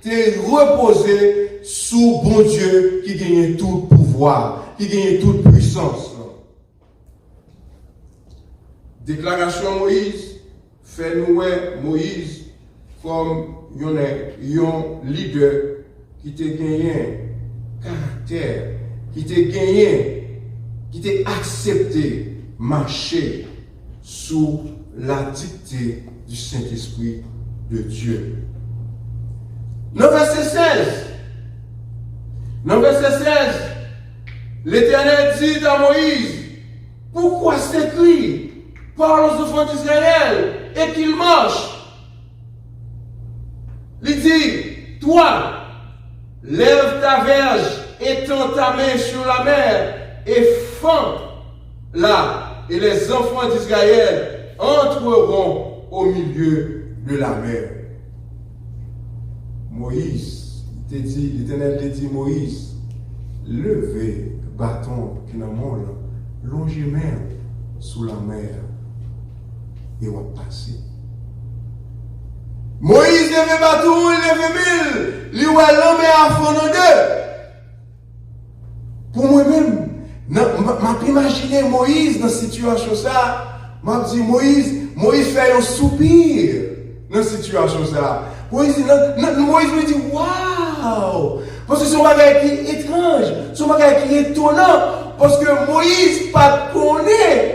t'es reposé sous bon Dieu qui gagne tout pouvoir, qui gagne toute puissance. Déclaration Moïse fait nous Moïse comme un leader qui t'a gagné caractère, qui t'a accepté marcher sous la dictée du Saint-Esprit de Dieu. Dans verset 16, l'Éternel dit à Moïse, pourquoi c'est écrit, parle aux enfants d'Israël et qu'ils marchent. Il dit, toi, lève ta verge, étends ta main sur la mer et fends-la, et les enfants d'Israël entreront au milieu de la mer. Moïse, l'Éternel te dit, Moïse, lever bâton qui n'a pas longer main sous la mer et on va passer. Moïse levait bâton, il levait mille, il ouais l'homme à fond en deux. Pour moi-même, je imaginer Moïse dans cette situation ça, je dis Moïse fait un soupir dans cette situation ça. Moïse me dit waouh, parce que c'est un bagage qui est étrange, c'est un bagage qui est étonnant, parce que Moïse pas connaît.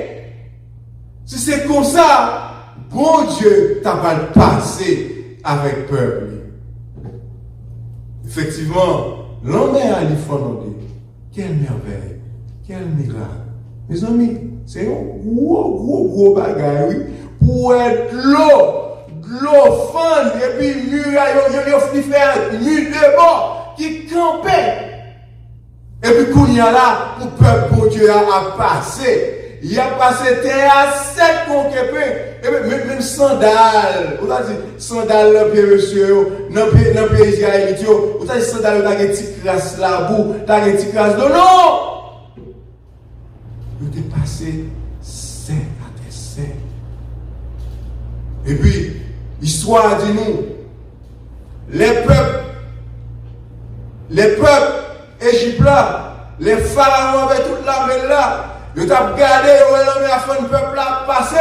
Si c'est comme ça, bon Dieu t'a pas le passé avec peuple. Effectivement, l'homme a lui fondé. Quelle merveille, quel miracle. Mes amis, c'est un gros bagage, oui, pour être l'eau fond, et puis muraille, il fait un mur de bord qui campait. Et puis, quand il y a là, pour peuple, pour Dieu a passé. Il a passé terre à 7 pour et même sandales. Vous avez dit, sandales dans le pied, monsieur, dans le pays israélite, vous avez dit, sandales, vous avez une petite crasse là, vous avez une petite crasse de non! Vous êtes passé 7 à 7. Et puis, l'histoire dit nous, les peuples égyptiens, les pharaons avec toute la mer là, ils ont regardé, ils ont fait un peuple là passer.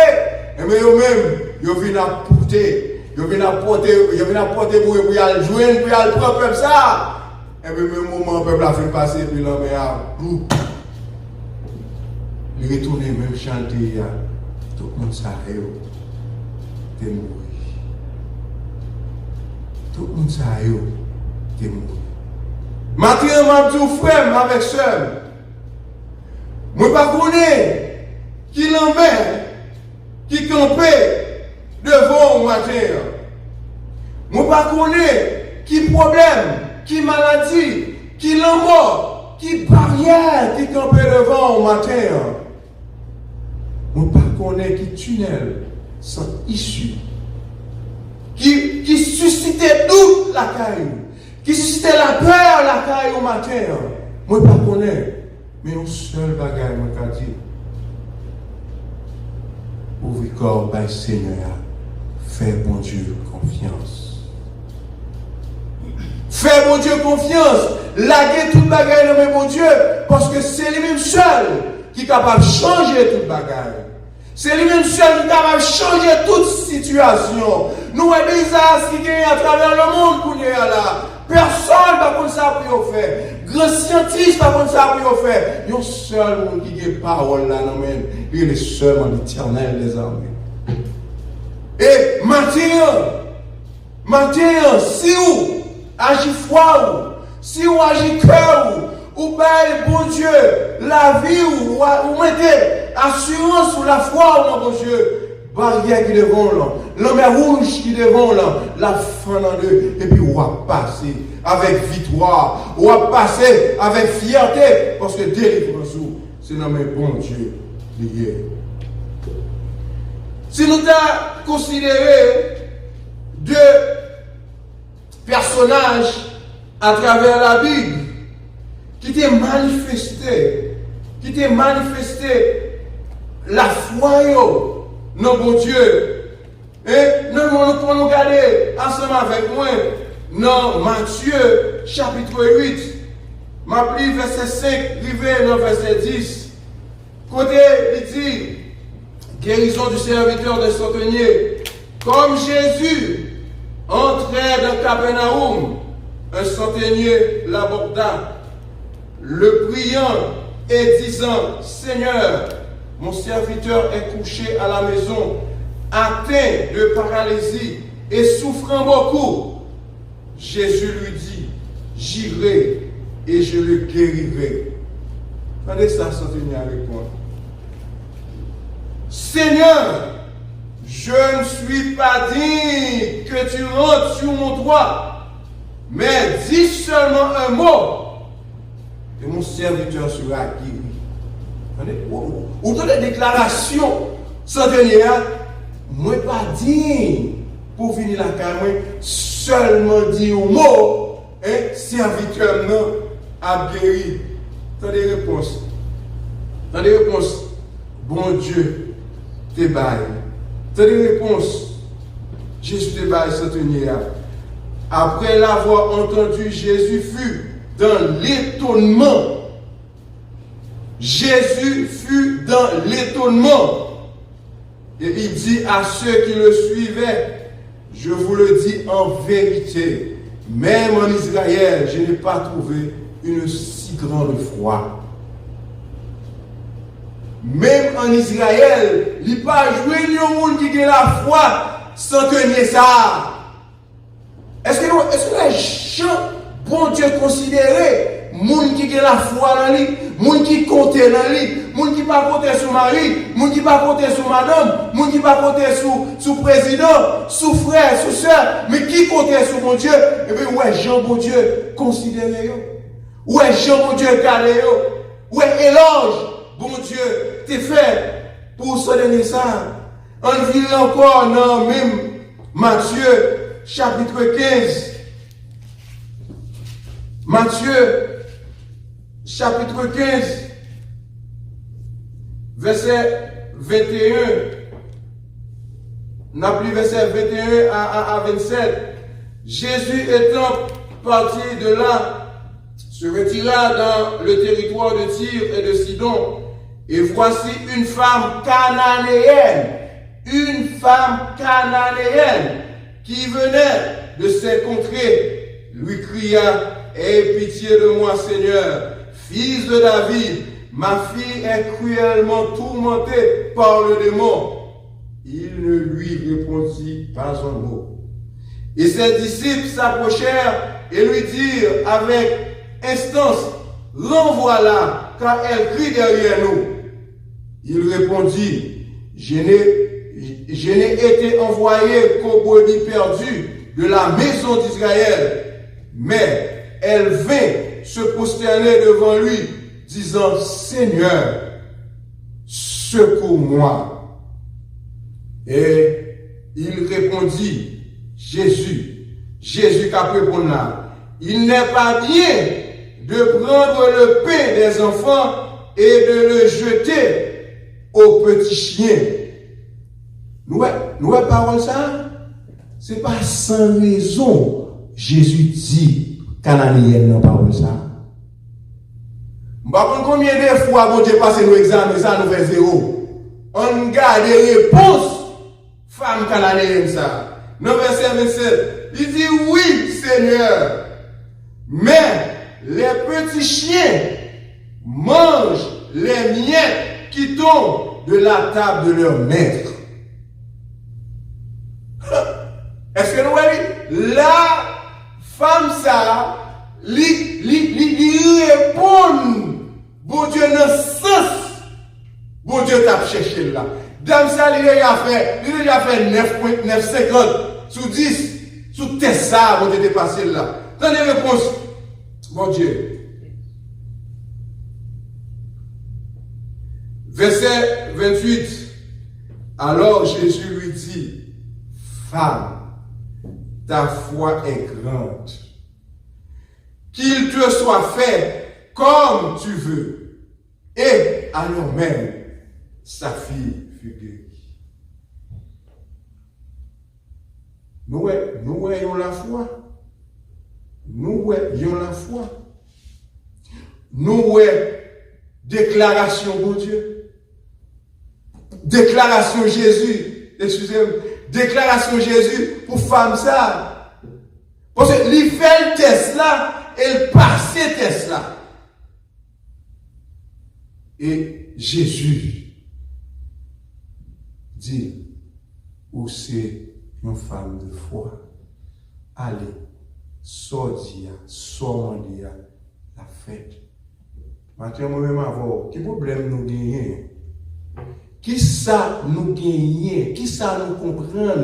Et mais eux-mêmes, ils viennent apporter, pour y aller jouer, pour y aller prendre le peuple ça. Et puis même moment, le peuple a fait passer, puis l'homme a tout. Il retourne même chanter, tout le monde s'arrête, t'es mort. Tout le monde s'arrête, t'es mort. Maintenant, je dis frère avec soeur. Moi, je ne connais pas qui l'emmène, qui campait devant le matin. Moi, je ne connais pas qui problème, qui maladie, qui l'amour, qui barrière, qui campait devant le matin. Moi, je ne connais pas qui tunnel sans issue, qui suscitait doute la caille, qui suscitait la peur la caille au matin. Moi, je ne connais pas. Mais un seul bagage, je vais dire, ouvre le corps, ben Seigneur, fais bon Dieu confiance. Fais bon Dieu confiance, laguer tout bagage dans mon Dieu, parce que c'est lui-même seul qui est capable de changer tout bagage. C'est lui-même seul qui est capable de changer toute situation. Nous, les désastres qui gagnent à travers le monde, pour nous là. Personne n'a pas ça pour faire. Grand scientiste n'a pas ça pour faire. Il y a un seul monde qui a une parole là, il est seulement l'Éternel des armées. Et maintenant, si vous agissez foi, si vous agissez cœur, ou bien bon Dieu, la vie, ou mettez assurance sur la foi, mon bon Dieu. Barrière qui devant là, l'homme rouge qui devant là, la fin en deux, et puis on va passer avec victoire, on va passer avec fierté, parce que délivrance, c'est dans mes bon Dieu lié. Si nous avons considéré deux personnages à travers la Bible qui t'ont manifesté la foi, non, bon Dieu. Et nous allons regarder ensemble avec moi dans Matthieu chapitre 8. Ma pli verset 5, rivé dans verset 10. Côté, il dit, guérison du serviteur de centenier. Comme Jésus entrait dans Capernaum, un centenier l'aborda, le priant et disant, Seigneur, mon serviteur est couché à la maison, atteint de paralysie et souffrant beaucoup. Jésus lui dit, j'irai et je le guérirai. Regardez ça, centenier avec moi. Seigneur, je ne suis pas digne que tu rentres sur mon droit, mais dis seulement un mot et mon serviteur sera guéri. Ou dans les déclarations centenaires, moi pas digne pour finir la carrière, seulement dire au mot, serviteur non a guéri. T'as des réponses. T'as des réponses. Bon Dieu, te baille. T'as des réponses. Jésus te baille centenier. Après l'avoir entendu, Jésus fut dans l'étonnement. Jésus fut dans l'étonnement. Et il dit à ceux qui le suivaient, je vous le dis en vérité, même en Israël, je n'ai pas trouvé une si grande foi. Même en Israël, il n'y a pas joué ni au monde qui a la foi sans tenir ça. Est-ce que les gens, bon Dieu, considérer monde qui a la foi dans lui, monde qui compte dans lui, monde qui pas compter sur mari, monde qui pas compter sur madame, monde qui pas compter sur président, sur frère, sur soeur, mais qui compter sur mon Dieu? Et bien, ouais, Jean, bon Dieu, considérez yo. Ouais, Jean, bon Dieu, calé yo. Ouais, éloge, bon Dieu, t'es fait pour se donner ça. On vit encore dans même Matthieu, chapitre 15. Matthieu, chapitre 15, verset 21. On a pris verset 21 à 27. Jésus étant parti de là, se retira dans le territoire de Tyr et de Sidon. Et voici une femme cananéenne, qui venait de ces contrées, lui cria, aie pitié de moi, Seigneur, fils de David, ma fille est cruellement tourmentée par le démon. Il ne lui répondit pas un mot. Et ses disciples s'approchèrent et lui dirent avec instance, renvoie-la, car elle crie derrière nous. Il répondit, je n'ai été envoyé qu'aux brebis perdues de la maison d'Israël. Mais elle vint se prosterner devant lui, disant, Seigneur, secours-moi. Et il répondit, Jésus qu'a répondu là, il n'est pas bien de prendre le pain des enfants et de le jeter aux petits chiens. Nous parole ça, c'est pas sans raison. Jésus dit, Cananéenne, non parole ça. Par combien de fois, bon Dieu, passe nos examens, ça nous fait zéro. On garde les réponses, femme cananéenne, ça. Dans verset 27, il dit, oui, Seigneur, mais les petits chiens mangent les miettes qui tombent de la table de leur maître. Est-ce que nous voyons? La femme ça, lui répond, bon Dieu, dans le sens, bon Dieu t'a cherché là. Dame ça, il a fait 9,950 sur 10, sur test ça, bon Dieu dépassé là. Dans les réponses, bon Dieu. Verset 28. Alors Jésus lui dit, femme, ta foi est grande. Qu'il te soit fait comme tu veux. Et alors même, sa fille fut guérie. Nous ayons la foi. Nous ayons la foi. Nous déclaration, mon Dieu. Déclaration Jésus. Excusez-moi. Déclaration Jésus pour femme ça. Parce que lui fait le test là, elle passe le test là. Et Jésus dit, ou c'est une femme de foi, allez, sortir, la fête. Maintenant, moi-même, avoir, quel problème nous gagnons? Qui ça nous gagne? Qui ça nous comprend?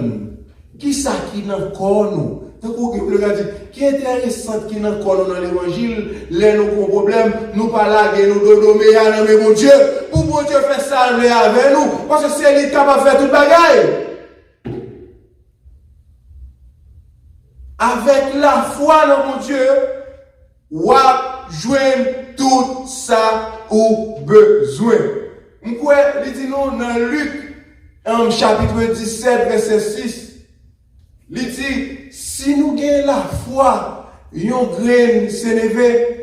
Qui ça qui nous corps nous? Donc, le gars dit, qui est intéressant qui nous corps dans l'évangile, les nous avons problème, nous pas laguer, nous dodo, mais mon Dieu, pour mon Dieu faire salver avec nous, parce que c'est lui capable de faire toute bagaille. Avec la foi dans mon Dieu, joindre tout ça ou besoin. M'kwe, il dit nous dans Luc, chapitre 17, verset 6. Il dit, si nous gagnons la foi, yon graine s'élever,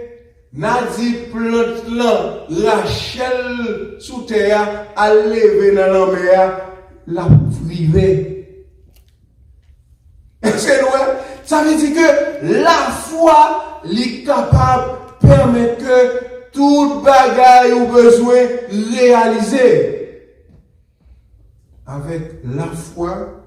n'a dit plante là, Rachel sous terre, à lever dans la mer, la priver. C'est vrai. Ça veut dire que la foi est capable de permettre que tout bagaille ou besoin réalisé. Avec la foi,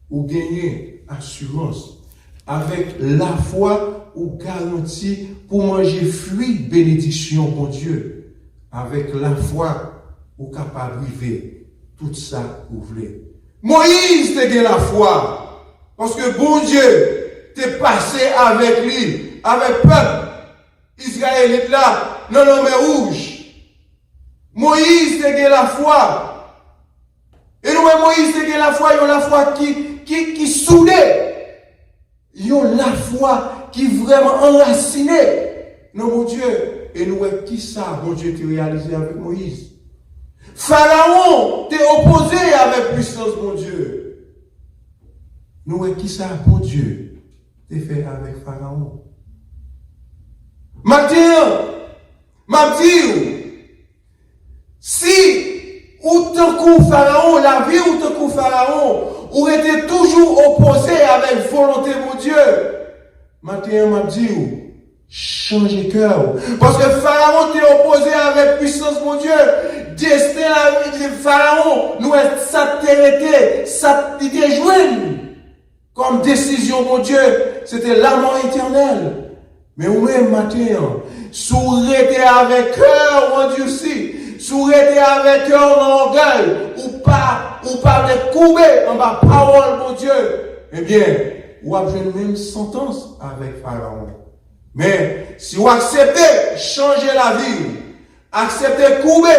ou gagner assurance. Avec la foi, ou garantie pour manger fruit bénédiction, mon Dieu. Avec la foi, ou capable de vivre tout ça que vous voulez. Moïse te gagné la foi. Parce que bon Dieu t'est passé avec lui, avec le peuple israélite là, dans la mer rouge. Moïse te gagné la foi. Et nous, Moïse te gagné la foi, il y a la foi qui soudait. Il y a la foi qui vraiment enracinée. Non, mon Dieu. Et nous, qui ça, mon Dieu, t'a réalisé avec Moïse? Pharaon t'est opposé avec puissance, mon Dieu. Nous, qui ça, mon Dieu, t'es fait avec Pharaon? Maintenant, si ou tant que Pharaon, la vie ou tant que Pharaon, ou était toujours opposé avec volonté de Dieu, maintenant, m'a dit, changez cœur. Parce que Pharaon t'est opposé avec puissance de Dieu. Destin la vie de Pharaon, nous, ça t'est ça t'était joué. Comme décision, mon Dieu, c'était la mort éternelle. Mais oui, matin, sourire avec cœur endurci, sourire avec cœur en orgueil, ou pas de couper en bas parole, mon Dieu, eh bien, ou avez une même sentence avec Pharaon. Mais si vous acceptez changer la vie, acceptez couper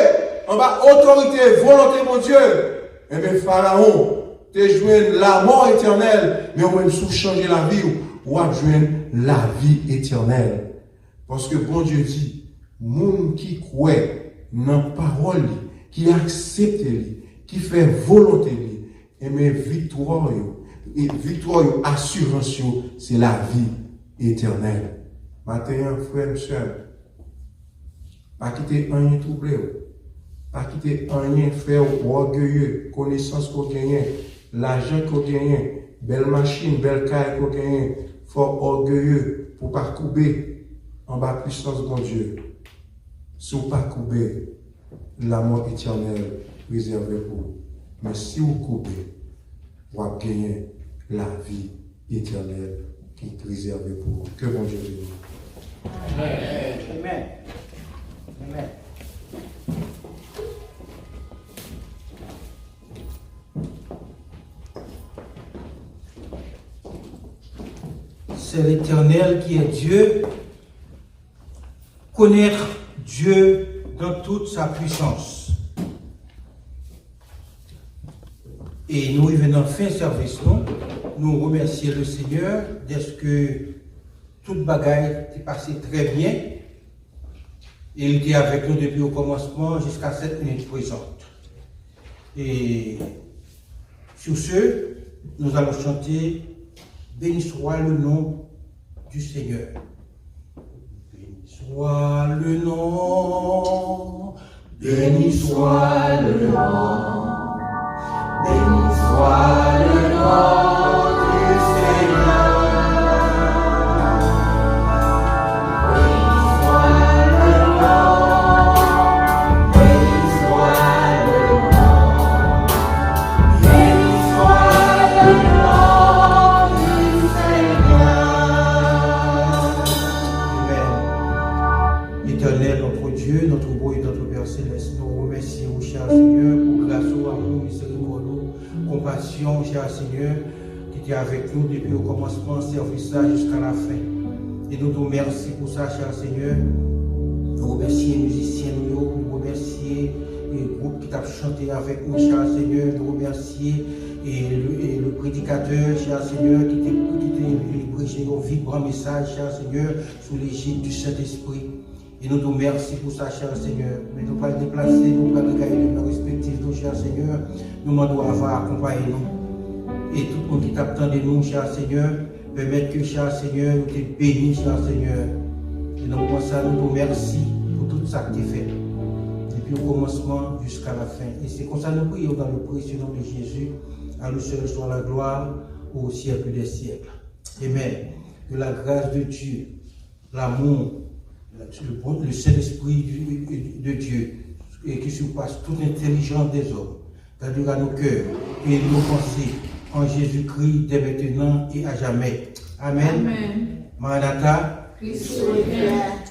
en bas autorité, volonté, mon Dieu, eh bien, Pharaon, te joindre la mort éternelle, mais on même sous changer la vie, ou joindre la vie éternelle. Parce que bon Dieu dit, moun qui croit dans parole, qui accepte lui, qui fait volonté lui, et mais victoire, assurance, c'est la vie éternelle. Maintenant, frère et soeur, pas quitter rien troublé, pas quitter rien faire orgueilleux, connaissance qu'on gagne, l'argent qu'on gagne, belle machine, belle caille qu'on gagne, fort orgueilleux pour pas couper en bas puissance de mon Dieu. Si vous pas couper, la mort éternelle réservée pour vous. Mais si vous coupez, vous allez gagner la vie éternelle qui est réservée pour vous. Que bon Dieu bénisse. Amen. Amen. Amen. C'est l'Éternel qui est Dieu. Connaître Dieu dans toute sa puissance. Et nous venons fin service, nous remercions le Seigneur d'être que toute bagaille est passée très bien. Et il était avec nous depuis le commencement jusqu'à cette minute présente. Et sur ce, nous allons chanter béni soit le nom du Seigneur. Béni soit le nom, béni soit le nom, béni soit le nom du Seigneur. Notre beau et notre Père Céleste, nous remercions, cher Seigneur, pour grâce, amour, miséricorde, compassion, cher Seigneur, qui était avec nous depuis le commencement, service là jusqu'à la fin. Et nous te remercions pour ça, cher Seigneur. Nous remercions les musiciens, nous remercions les groupes qui t'ont chanté avec nous, cher Seigneur. Nous remercions et le prédicateur, cher Seigneur, qui t'a prêché un vibrant message, cher Seigneur, sous l'égide du Saint-Esprit. Et nous te remercions pour ça, cher Seigneur. Mais nous ne pouvons pas déplacer, nous ne pouvons pas regarder nos respectifs, nous, cher Seigneur. Nous demandons avoir accompagné nous. Et tout le monde qui t'attend de nous, cher Seigneur, permettre que, cher Seigneur, nous te bénisse, cher Seigneur. Et nous pour ça, nous te remercions pour tout ça que tu as fait. Depuis le commencement jusqu'à la fin. Et c'est comme ça que nous prions dans le précieux nom de Jésus. À lui seul soit la gloire au siècle des siècles. Amen. Que la grâce de Dieu, l'amour, le Saint-Esprit de Dieu, et qui surpasse toute intelligence des hommes, gardera nos cœurs et nos pensées en Jésus-Christ dès maintenant et à jamais. Amen. Amen. Maranatha. Christ revient.